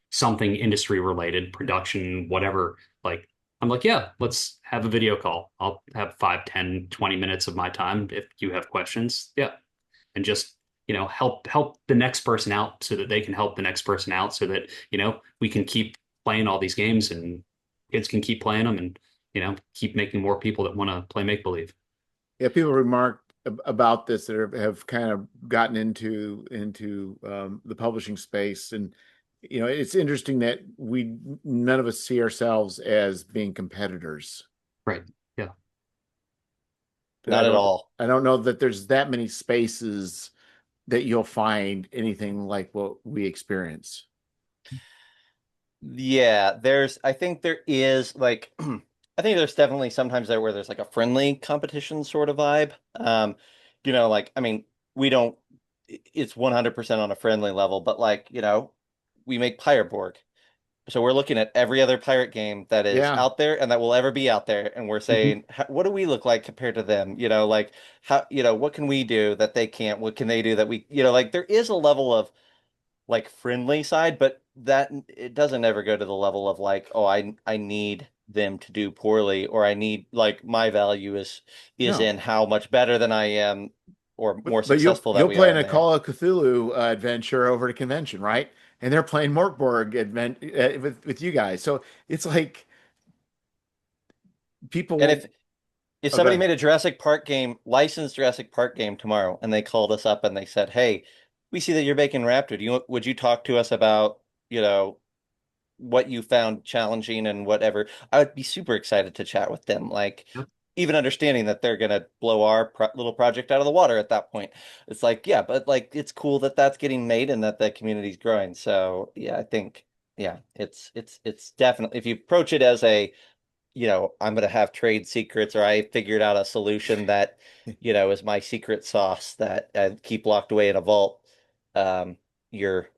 something industry related, production, whatever, like I'm like, yeah, let's have a video call. I'll have 5, 10, 20 minutes of my time if you have questions. Yeah, and just help the next person out so that they can help the next person out so that we can keep playing all these games and kids can keep playing them and keep making more people that want to play make believe. Yeah, people remarked about this that have kind of gotten into the publishing space, and it's interesting that we none of us see ourselves as being competitors. Right. Yeah. But I Not at don't all. I don't know that there's that many spaces that you'll find anything like what we experience. Yeah, I think there is like I think there's definitely sometimes there where there's like a friendly competition sort of vibe. Like I mean, we don't it's 100% on a friendly level, but like, we make Pyreborg. So we're looking at every other pirate game that is Yeah. out there and that will ever be out there, and we're Mhm. saying, what do we look like compared to them? Like how, what can we do that they can't? What can they do that like there is a level of like friendly side, but that it doesn't ever go to the level of like, oh, I need them to do poorly, or I need like my value is No. in how much better than I am or more But you'll successful that you'll we play are in in a there. Call of Cthulhu adventure over at a convention, right? And they're playing Morkborg with you guys. So it's like And people. if Oh, go somebody ahead. made a Jurassic Park game, licensed Jurassic Park game tomorrow, and they called us up and they said, "Hey, we see that you're making Raptor. Would you talk to us about, you know, what you found challenging and whatever?" I would be super excited to chat with them. Like, Yep. even understanding that they're gonna blow our little project out of the water at that point. It's like, yeah, but like, it's cool that that's getting made and that the community's growing. So, yeah, I think, yeah, it's definitely, if you approach it as I'm going to have trade secrets, or I figured out a solution that, is my secret sauce that I keep locked away in a vault. Um, you're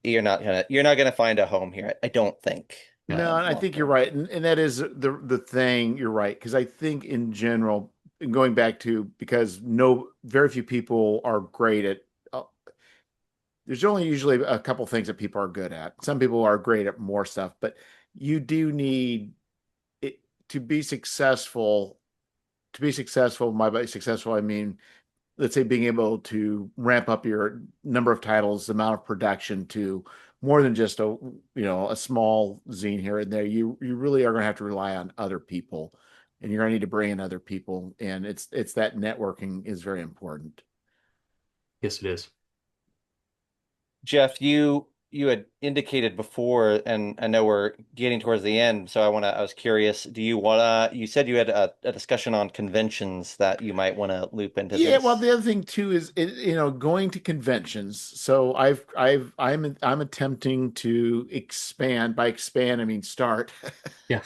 you're not gonna find a home here. I don't think, Yeah. No, and I long think you're term. right, and that is the thing. You're right because I think in general, going back to because no, very few people are great at. There's only usually a couple things that people are good at. Some people are great at more stuff, but you do need it to be successful. To be successful, by successful, I mean, let's say being able to ramp up your number of titles, the amount of production to more than just a small zine here and there. You really are going to have to rely on other people, and you're going to need to bring in other people, and it's that networking is very important. Yes, it is. Jeff, you you had indicated before, and I know we're getting towards the end, so I was curious, do you wanna, you said you had a discussion on conventions that you might want to loop into Yeah, well, this. the other thing too is going to conventions. So I'm attempting to expand. By expand, I mean start Yeah.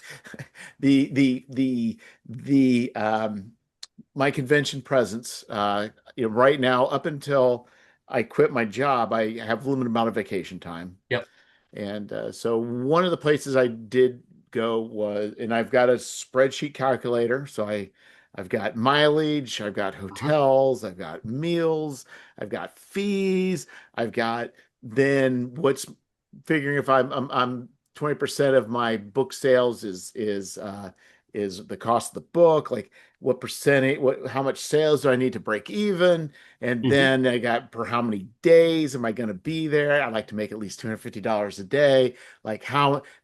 the my convention presence. Right now, up until I quit my job, I have a limited amount of vacation time. Yep. And so one of the places I did go was, and I've got a spreadsheet calculator. So I've got mileage, I've got Uh-huh. hotels, I've got meals, I've got fees, I've got then what's figuring if I'm 20% of my book sales is the cost of the book, like what percentage, what how much sales do I need to break even? And Hmm. then I got per how many days am I going to be there? I'd like to make at least $250 a day. Like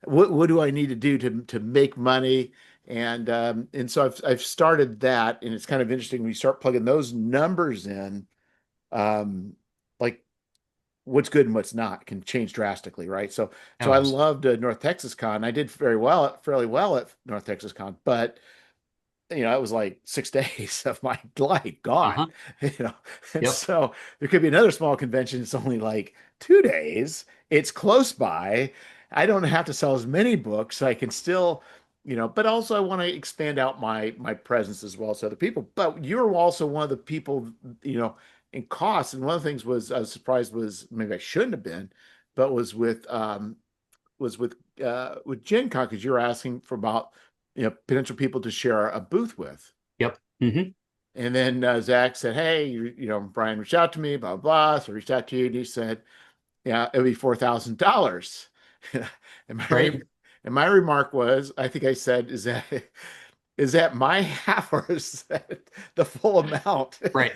what do I need to do to make money? And so I've started that, and it's kind of interesting when you start plugging those numbers in, um, like what's good and what's not can change drastically, right? So Oh, I absolutely. loved North Texas Con. I did fairly well at North Texas Con, but it was like 6 days of my life gone, Uh-huh. you know. And Yep. so there could be another small convention. It's only like 2 days. It's close by. I don't have to sell as many books. So I can still, but also I want to expand out my presence as well to other people. But you're also one of the people, in cost. And one of the things was I was surprised was maybe I shouldn't have been, but was with Gen Con because you were asking for about potential people to share a booth with. Yep. Hmm. And then Zach said, "Hey, Brian reached out to me, blah blah." So I reached out to you, and he said, "Yeah, it'll be $4,000." And Right. my remark was, I think I said, "Is that my half or is that the full amount?" Right.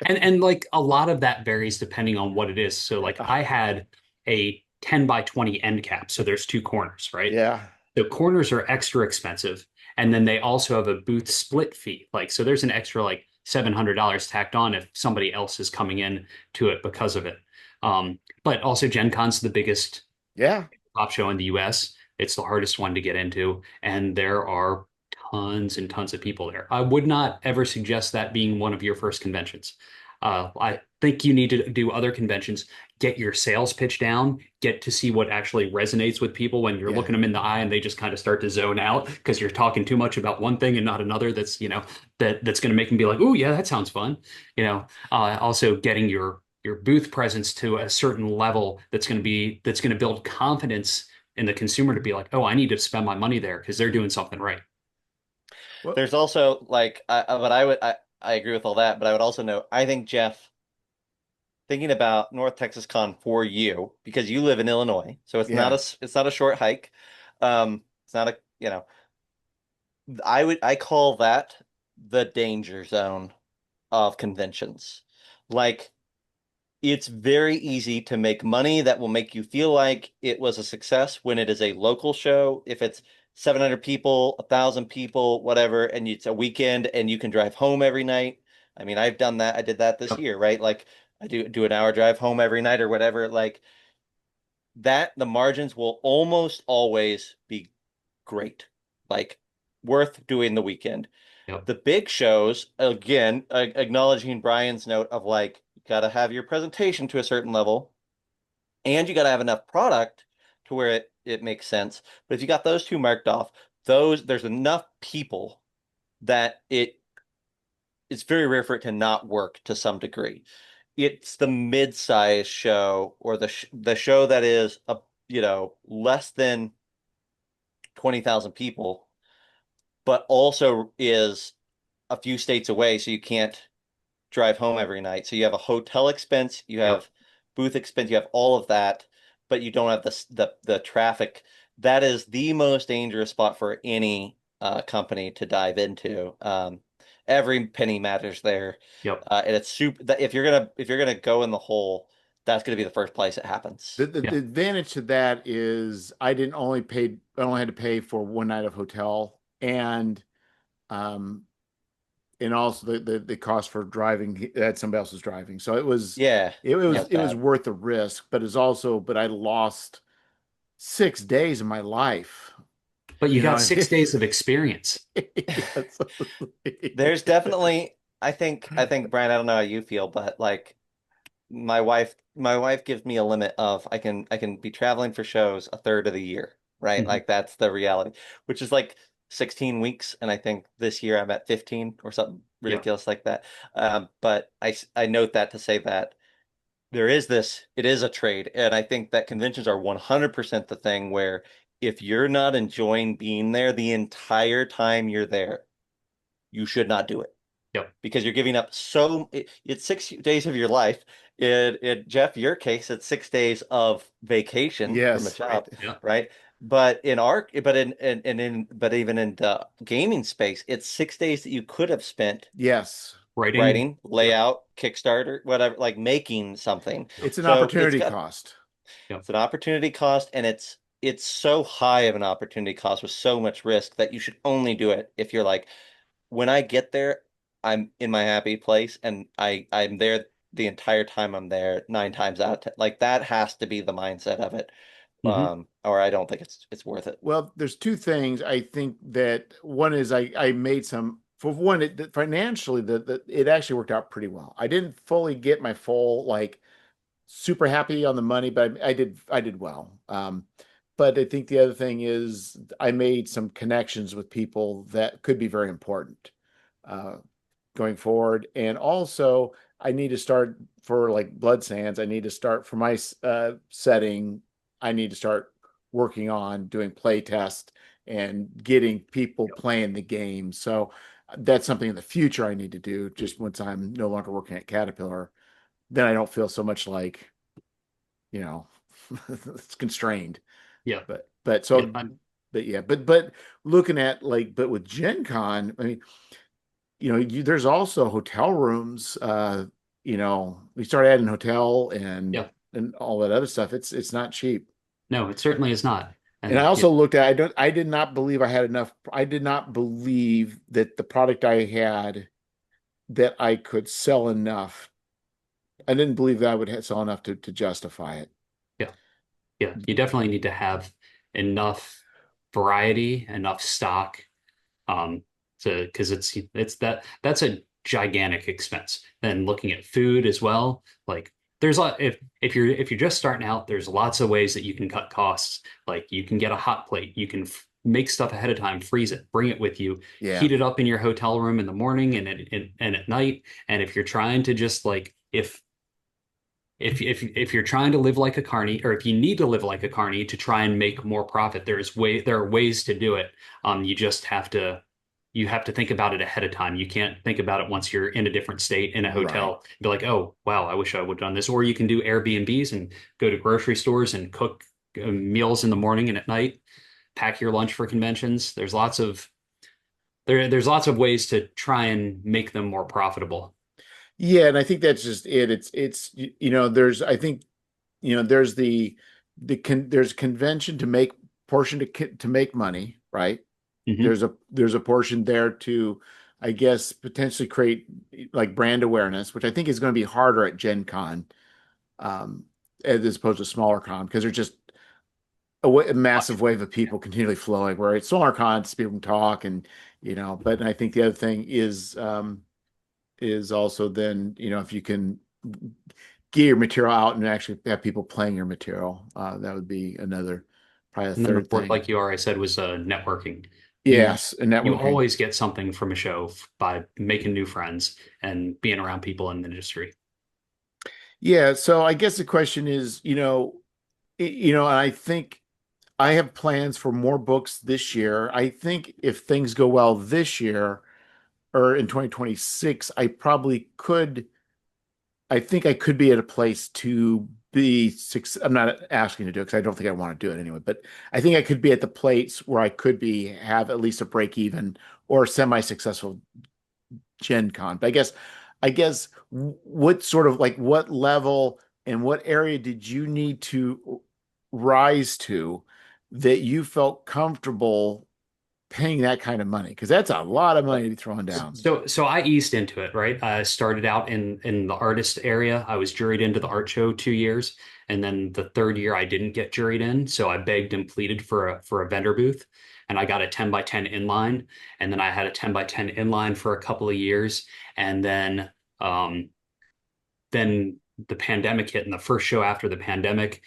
And like a lot of that varies depending on what it is. So like Ah, I had a 10 by 20 end cap. So there's two corners, right? yeah, The corners are extra expensive. And then they also have a booth split fee. Like, so there's an extra like $700 tacked on if somebody else is coming in to it because of it. But also Gen Con's the biggest yeah, pop show in the US. It's the hardest one to get into, and there are tons and tons of people there. I would not ever suggest that being one of your first conventions. I think you need to do other conventions, get your sales pitch down, get to see what actually resonates with people when you're yeah. looking them in the eye and they just kind of start to zone out because you're talking too much about one thing and not another that's, that's going to make them be like, oh, yeah, that sounds fun. Also getting your booth presence to a certain level that's going to build confidence in the consumer to be like, oh, I need to spend my money there because they're doing something right. Well, There's also like, but I agree with all that, but I would also note, I think Jeff, thinking about North Texas Con for you, because you live in Illinois, so yeah, it's not a short hike. It's not a, I call that the danger zone of conventions. Like, it's very easy to make money that will make you feel like it was a success when it is a local show. If it's 700 people, 1,000 people, whatever, and it's a weekend and you can drive home every night. I mean, I've done that. I did that this Yep. year, right? Like I do an hour drive home every night or whatever. Like that, the margins will almost always be great. Like worth doing the weekend. Yep. The big shows, again, acknowledging Brian's note of like, you got to have your presentation to a certain level and you got to have enough product to where it makes sense. But if you got those two marked off, there's enough people that it's very rare for it to not work to some degree. It's the mid-size show or the show that is less than 20,000 people, but also is a few states away, so you can't drive home every night. So you have a hotel expense, you Yep. have booth expense, you have all of that, but you don't have the traffic. That is the most dangerous spot for any company to dive into. Every penny matters there, Yep. and it's super. If you're gonna go in the hole, that's gonna be the first place it happens. the Yeah. advantage to that is I only had to pay for one night of hotel and um and also the cost for driving that somebody else was driving. So it was Yeah, it that was was it was bad. worth the risk, but it's also but I lost 6 days of my life. But you You got know, 6 days of experience. Yes. There's definitely, I think Brian, I don't know how you feel, but like my wife gives me a limit of I can be traveling for shows a third of the year, right? Mhm. Like that's the reality, which is like 16 weeks, and I think this year I'm at 15 or something Yeah. ridiculous like that. But I note that to say that it is a trade, and I think that conventions are 100% the thing where if you're not enjoying being there the entire time you're there, you should not do it Yep. because you're giving up it's 6 days of your life. Jeff, your case, it's 6 days of vacation from a Yes, right. job, Yeah. right? But in our, but in, but even in the gaming space, it's 6 days that you could have spent Yes. Writing. writing, Yep. layout, Kickstarter, whatever, like making something. It's an So opportunity cost. Yep. it's an opportunity cost, and it's so high of an opportunity cost with so much risk that you should only do it if you're like, when I get there, I'm in my happy place, and I'm there the entire time I'm there, 9 times out of 10. Like that has to be the mindset of it. Hmm. Or I don't think it's worth it. Well, there's two things I think that one is I made some for one financially that it actually worked out pretty well. I didn't fully get my full like super happy on the money, but I did well. But I think the other thing is I made some connections with people that could be very important uh, going forward. And also, I need to start for like Blood Sands. I need to start for my setting. I need to start working on doing play test and getting people Yep. playing the game. So that's something in the future I need to do. Just once I'm no longer working at Caterpillar, then I don't feel so much like you know it's constrained. Yeah. But Yeah. so but yeah, but looking at like but with Gen Con, I mean, there's also hotel rooms. We start adding hotel Yeah. and all that other stuff. It's not cheap. No, it certainly is not. And I And also looked at I did not believe I had enough. I did not believe that the product I had that I could sell enough. I didn't believe that I would sell enough to justify it. yeah, yeah, you definitely need to have enough variety, enough stock, um, because that's a gigantic expense. Then looking at food as well, like there's a if you're just starting out, there's lots of ways that you can cut costs. Like you can get a hot plate, you can make stuff ahead of time, freeze it, bring it with you, Yeah, heat it up in your hotel room in the morning and at night. And if you're trying to just like if you're trying to live like a carny, or if you need to live like a carny to try and make more profit, there are ways to do it. You have to think about it ahead of time. You can't think about it once you're in a different state in a right. hotel. Be like, oh wow, I wish I would have done this. Or you can do Airbnbs and go to grocery stores and cook meals in the morning and at night. Pack your lunch for conventions. There's lots of ways to try and make them more profitable. Yeah, and I think that's just it. There's I think there's there's convention to make portion to make money, right? Hmm. There's a portion there to, I guess, potentially create like brand awareness, which I think is going to be harder at Gen Con, um, as opposed to smaller con because there's just a massive wave of people continually flowing. Where it's smaller cons, people can talk but I think the other thing is also then if you can get your material out and actually have people playing your material, that would be another probably a And then the third fourth, thing. like you already said, was networking. You Yes, and you networking. always get something from a show by making new friends and being around people in the industry. Yeah, so I guess the question is, and I think I have plans for more books this year. I think if things go well this year or in 2026, I think I could be at a place to be six. I'm not asking to do it because I don't think I want to do it anyway, but I think I could be at the place where I could have at least a break even or semi-successful Gen Con. But I guess what sort of like what level and what area did you need to rise to that you felt comfortable paying that kind of money? Because that's a lot of money to be throwing down. So I eased into it, right? I started out in the artist area. I was juried into the art show 2 years, and then the third year I didn't get juried in, so I begged and pleaded for a vendor booth, and I got a 10 by 10 inline, and then I had a 10 by 10 inline for a couple of years, and then the pandemic hit, and the first show after the pandemic,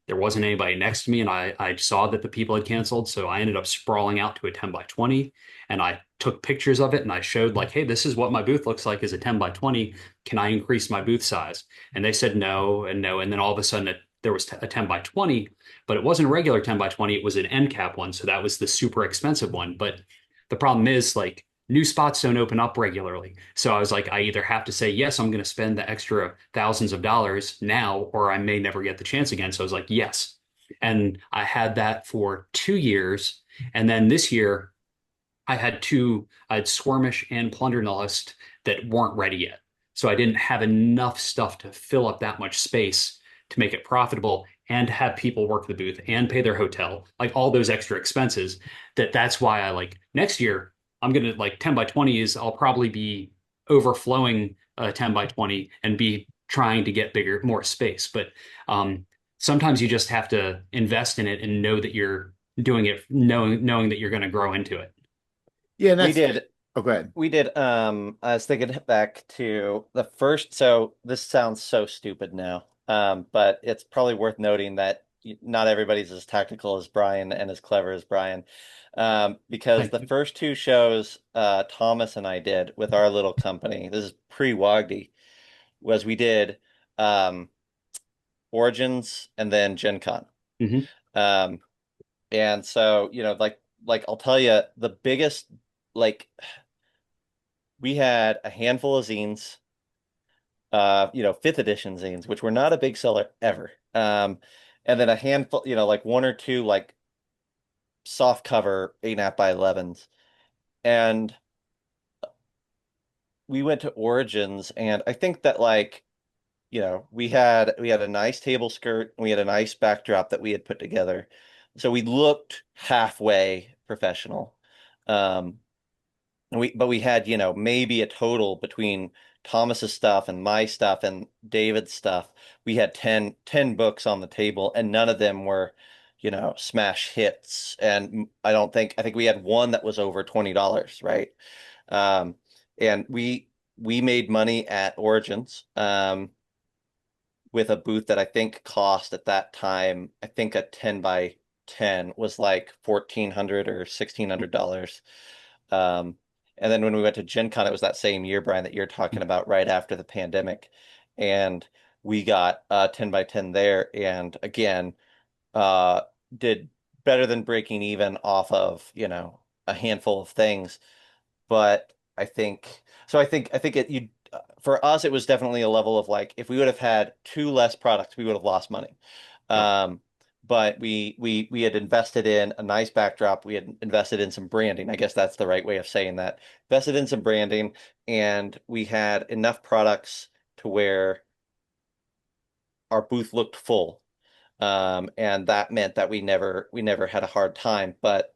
there wasn't anybody next to me, and I saw that the people had canceled, so I ended up sprawling out to a 10 by 20, and I took pictures of it, and I showed like, hey, this is what my booth looks like as a 10 by 20. Can I increase my booth size? And they said no and no, and then all of a sudden there was a 10 by 20, but it wasn't a regular 10 by 20, it was an end cap one, so that was the super expensive one. But the problem is like new spots don't open up regularly. So I was like, I either have to say, yes, I'm going to spend the extra thousands of dollars now, or I may never get the chance again. So I was like, yes. And I had that for 2 years. And then this year, I had Swarmish and Plunderlust that weren't ready yet. So I didn't have enough stuff to fill up that much space to make it profitable and have people work the booth and pay their hotel, like all those extra expenses. That's why I like next year I'm gonna like 10 by 20 is I'll probably be overflowing 10 by 20 and be trying to get bigger, more space. But sometimes you just have to invest in it and know that you're doing it, knowing that you're going to grow into it. Yeah, and We that's did oh, go ahead. we did I was thinking back to the first, so this sounds so stupid now. But it's probably worth noting that not everybody's as technical as Brian and as clever as Brian. Because Thank the you. first two shows Thomas and I did with our little company, this is pre-Wogdy, was we did um Origins and then Gen Con. Hmm. Um and so, like I'll tell you the biggest, like, we had a handful of zines, fifth edition zines, which were not a big seller ever. And then a handful, like one or two like soft cover 8.5 by 11s. And we went to Origins, and I think that, like, we had a nice table skirt, and we had a nice backdrop that we had put together. So we looked halfway professional. Um, but we had, maybe a total between Thomas's stuff and my stuff and David's stuff. We had ten books on the table, and none of them were, smash hits. And I think we had one that was over $20, right? Um, and we made money at Origins, with a booth that I think cost at that time, I think a 10 by 10 was like $1,400 or $1,600. Um, and then when we went to Gen Con, it was that same year, Brian, that you're talking about, right after the pandemic. And we got 10 by 10 there. And again, uh, did better than breaking even off of, a handful of things. But I think for us, it was definitely a level of, like, if we would have had two less products, we would have lost money. Yep. Um, but we had invested in a nice backdrop. We had invested in some branding. I guess that's the right way of saying that. Invested in some branding, and we had enough products to where our booth looked full. And that meant that we never had a hard time. But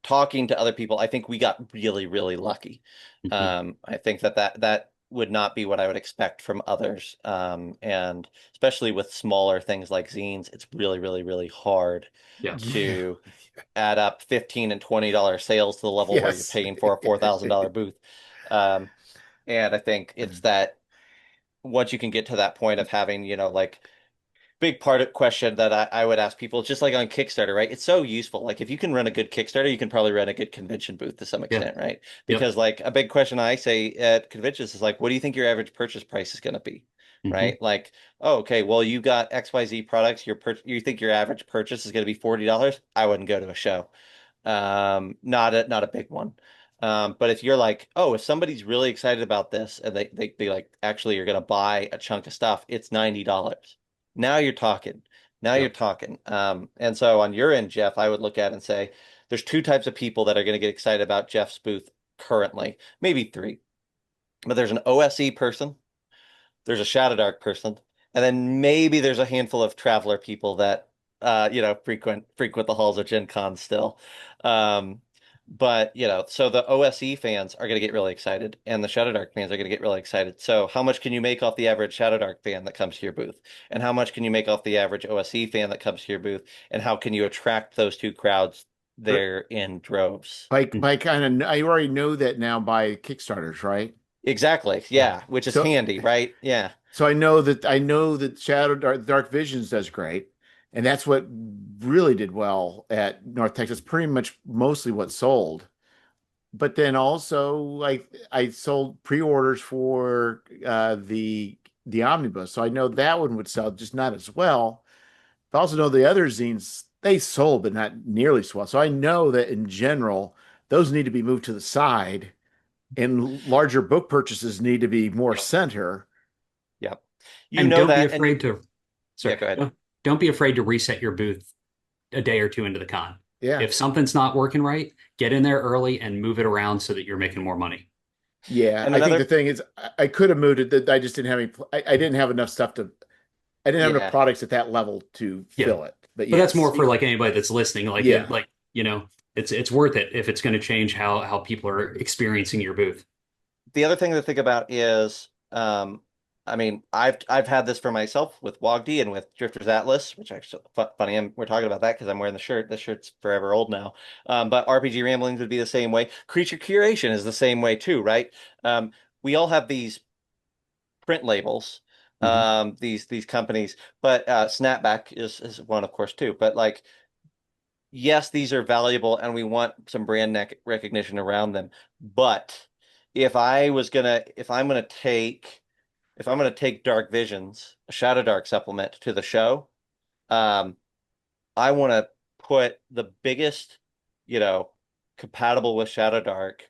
talking to other people, I think we got really, really lucky. Hmm. I think that would not be what I would expect from others. And especially with smaller things like zines, it's really, really, really hard Yes. Yeah. to add up $15 and $20 sales to the level where you're Yes. paying for a $4,000 booth. Um, and I think it's that once you can get to that point of having, like, big part of question that I would ask people, just like on Kickstarter, right? It's so useful. Like, if you can run a good Kickstarter, you can probably run a good convention booth to some Yeah. extent, right? Yep. Because, like, a big question I say at conventions is like, what do you think your average purchase price is going to be? Hmm. Right? Like, oh, okay, well, you got XYZ products, you think your average purchase is going to be $40? I wouldn't go to a show. Not a big one. But if you're like, oh, if somebody's really excited about this and they like actually you're gonna buy a chunk of stuff, it's $90. Now you're talking. Now you're Yep. talking. And so on your end, Jeff, I would look at and say there's two types of people that are going to get excited about Jeff's booth currently, maybe three. But there's an OSE person, there's a Shadow Dark person, and then maybe there's a handful of Traveler people that frequent the halls of Gen Con still. Um, but so the OSE fans are going to get really excited, and the Shadow Dark fans are going to get really excited. So how much can you make off the average Shadow Dark fan that comes to your booth, and how much can you make off the average OSE fan that comes to your booth, and how can you attract those two crowds there in droves? By kind of, I already know that now by Kickstarters, right? Exactly. Yeah. Yeah, which is So handy, right? Yeah. So I know that Dark Visions does great, and that's what really did well at North Texas. Pretty much mostly what sold. But then also, like I sold pre-orders for the omnibus, so I know that one would sell, just not as well. But I also know the other zines they sold, but not nearly so well. So I know that in general, those need to be moved to the side, and larger book purchases need to be more Yep. center. Yep. You And know don't be that, and afraid to, yeah, sorry, go ahead. don't be afraid to reset your booth a day or two into the con. Yeah. If something's not working right, get in there early and move it around so that you're making more money. Yeah, And I think the another, thing is, I could have moved it. That I just didn't have any. I didn't have enough stuff to. I didn't have enough yeah, products at that level to Yeah. fill it. But But that's yes, more for like anybody that's listening. yeah, It's worth it if it's going to change how people are experiencing your booth. the other thing to think about is, I mean, I've had this for myself with Wogdy and with Drifter's Atlas, which actually funny. We're talking about that because I'm wearing the shirt. The shirt's forever old now. But RPG Ramblings would be the same way. Creature Curation is the same way too, right? Um, we all have these print labels, Mhm. these companies, but Snapback is one, of course, too. But like, yes, these are valuable, and we want some brand recognition around them. But if I'm gonna take Dark Visions, a Shadow Dark supplement to the show, um, I want to put the biggest, you know, compatible with Shadow Dark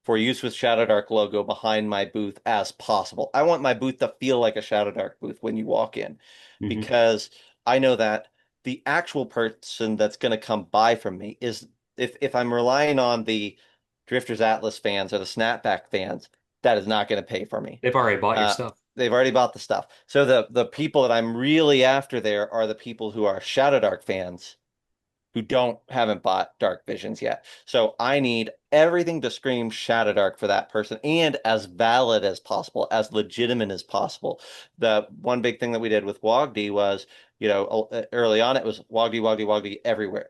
for use with Shadow Dark logo behind my booth as possible. I want my booth to feel like a Shadow Dark booth when you walk in, Mhm. because I know that the actual person that's going to come buy from me is, if I'm relying on the Drifters Atlas fans or the Snapback fans, that is not going to pay for me. They've already bought your Uh, stuff. they've already bought the stuff. So the people that I'm really after there are the people who are Shadow Dark fans who haven't bought Dark Visions yet. So I need everything to scream Shadow Dark for that person, and as valid as possible, as legitimate as possible. The one big thing that we did with Wogdy was, early on it was Wogdy, Wogdy, Wogdy everywhere.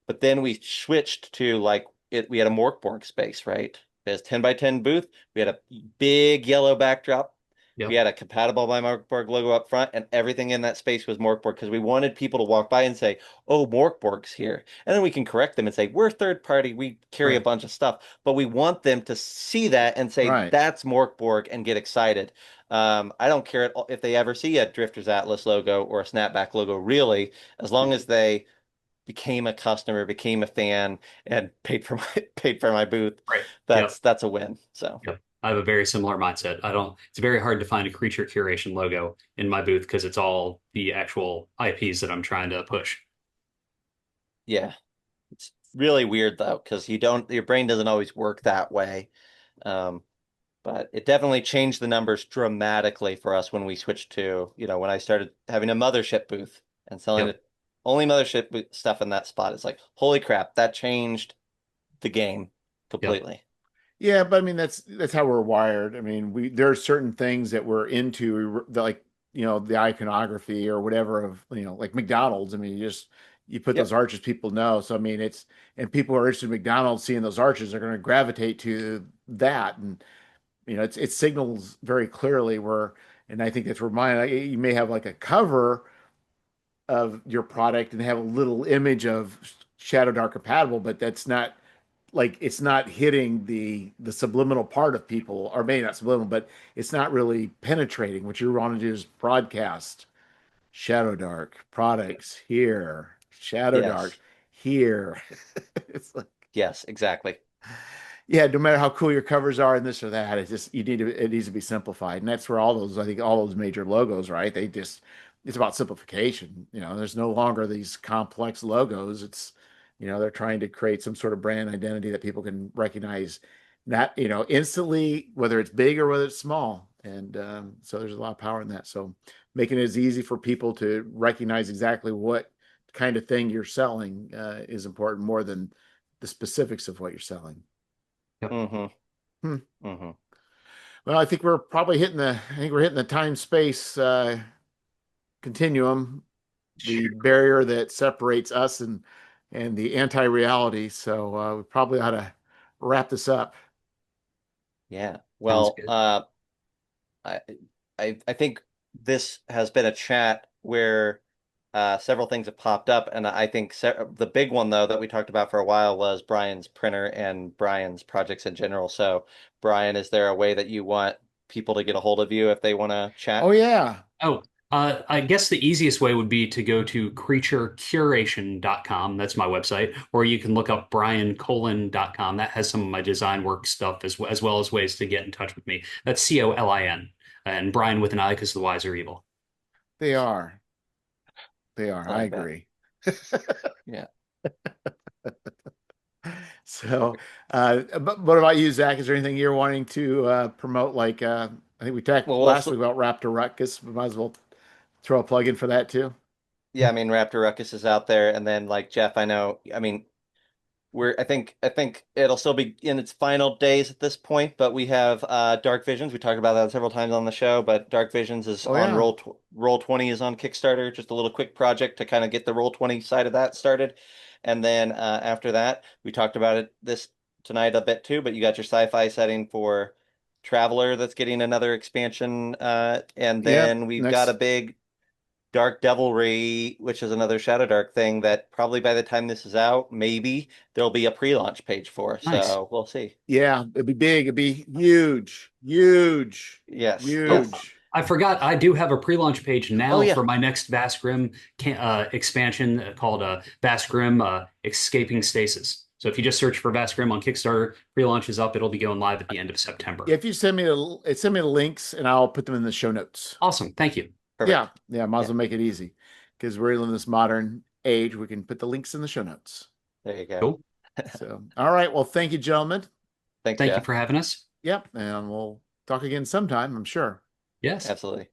But then we switched to like we had a Morkborg space, right? There's 10 by 10 booth. We had a big yellow backdrop. We Yep. had a compatible by Morkborg logo up front, and everything in that space was Morkborg because we wanted people to walk by and say, "Oh, Morkborg's here," and then we can correct them and say, "We're third party. We carry a Right. bunch of stuff," but we want them to see that and say, right. "That's Morkborg," and get excited. I don't care if they ever see a Drifter's Atlas logo or a Snapback logo, really, as long as they became a customer, became a fan, and paid for my booth. Right. Yep. That's a win. So Yep. I have a very similar mindset. I don't, it's very hard to find a creature curation logo in my booth because it's all the actual IPs that I'm trying to push. yeah. It's really weird though, because your brain doesn't always work that way. Um, but it definitely changed the numbers dramatically for us when we switched to, when I started having a mothership booth and selling Yep. it, only stuff in that spot. It's like, holy crap, that changed the game Yep. completely. Yeah, but I mean that's how we're wired. I mean, there are certain things that we're into, like the iconography or whatever of like McDonald's. I mean, you put those Yep. arches, people know. So I mean, and people who are interested in McDonald's seeing those arches are going to gravitate to that, and it signals very clearly where. And I think that's where you may have like a cover of your product and have a little image of Shadow Dark compatible, but that's not like it's not hitting the subliminal part of people, or maybe not subliminal, but it's not really penetrating. What you want to do is broadcast Shadow Dark products here, Shadow Dark Yes. here. It's like, Yes, exactly. yeah, no matter how cool your covers are and this or that, it needs to be simplified. And that's where I think all those major logos, right? It's about simplification. There's no longer these complex logos. They're trying to create some sort of brand identity that people can recognize, not, instantly, whether it's big or whether it's small. And so there's a lot of power in that. So making it as easy for people to recognize exactly what kind of thing you're selling is important more than the specifics of what you're selling. Yep. Mm-hmm. Hmm. Mm-hmm. Well, I think we're probably hitting the time space continuum, the Sure. barrier that separates us and the anti-reality. So we probably ought to wrap this up. Yeah. Sounds Well, good. I, I think this has been a chat where several things have popped up, and I think the big one though that we talked about for a while was Brian's printer and Brian's projects in general. So, Brian, is there a way that you want people to get a hold of you if they want to Oh chat? yeah. Oh, I guess the easiest way would be to go to creaturecuration.com. That's my website. Or you can look up briancolin.com. That has some of my design work stuff as well as ways to get in touch with me. That's Colin. And Brian with an I because the Y's are evil. They are. They are. I I like that. agree. Yeah. So, but what about you, Zach? Is there anything you're wanting to promote? Like, I think we talked Well, last week about Raptor Ruckus. We might as well throw a plug in for that too. yeah, I mean, Raptor Ruckus is out there, and then like Jeff, I know, I mean, I think it'll still be in its final days at this point, but we have Dark Visions. We talked about that several times on the show, but Dark Visions is Oh on yeah. Roll20 is on Kickstarter, just a little quick project to kind of get the Roll20 side of that started. And then after that, we talked about it this tonight a bit too, but you got your sci-fi setting for Traveler that's getting another expansion, and Yep. then we've got a Next. big Dark Devilry, which is another Shadow Dark thing that probably by the time this is out, maybe there'll be a pre-launch page for. Nice. So we'll see. Yeah, it'd be big. It'd be huge, huge, Yes, Oh, yes. huge. I forgot. I do have a pre-launch page Oh now yeah. for my next Vast Grim expansion called Vast Grim Escaping Stasis. So if you just search for Vast Grim on Kickstarter, pre-launch is up. It'll be going live at the end of September. If you send me the links, and I'll put them in the show notes. Awesome. Thank you. Yeah, Perfect. yeah. Might as Yeah. well make it easy because we're in this modern age. We can put the links in the show notes. There you go. Cool. So, all right. Well, thank you, gentlemen. Thanks, Thank you Jeff. for having us. Yep, and we'll talk again sometime, I'm sure. Yes. Absolutely.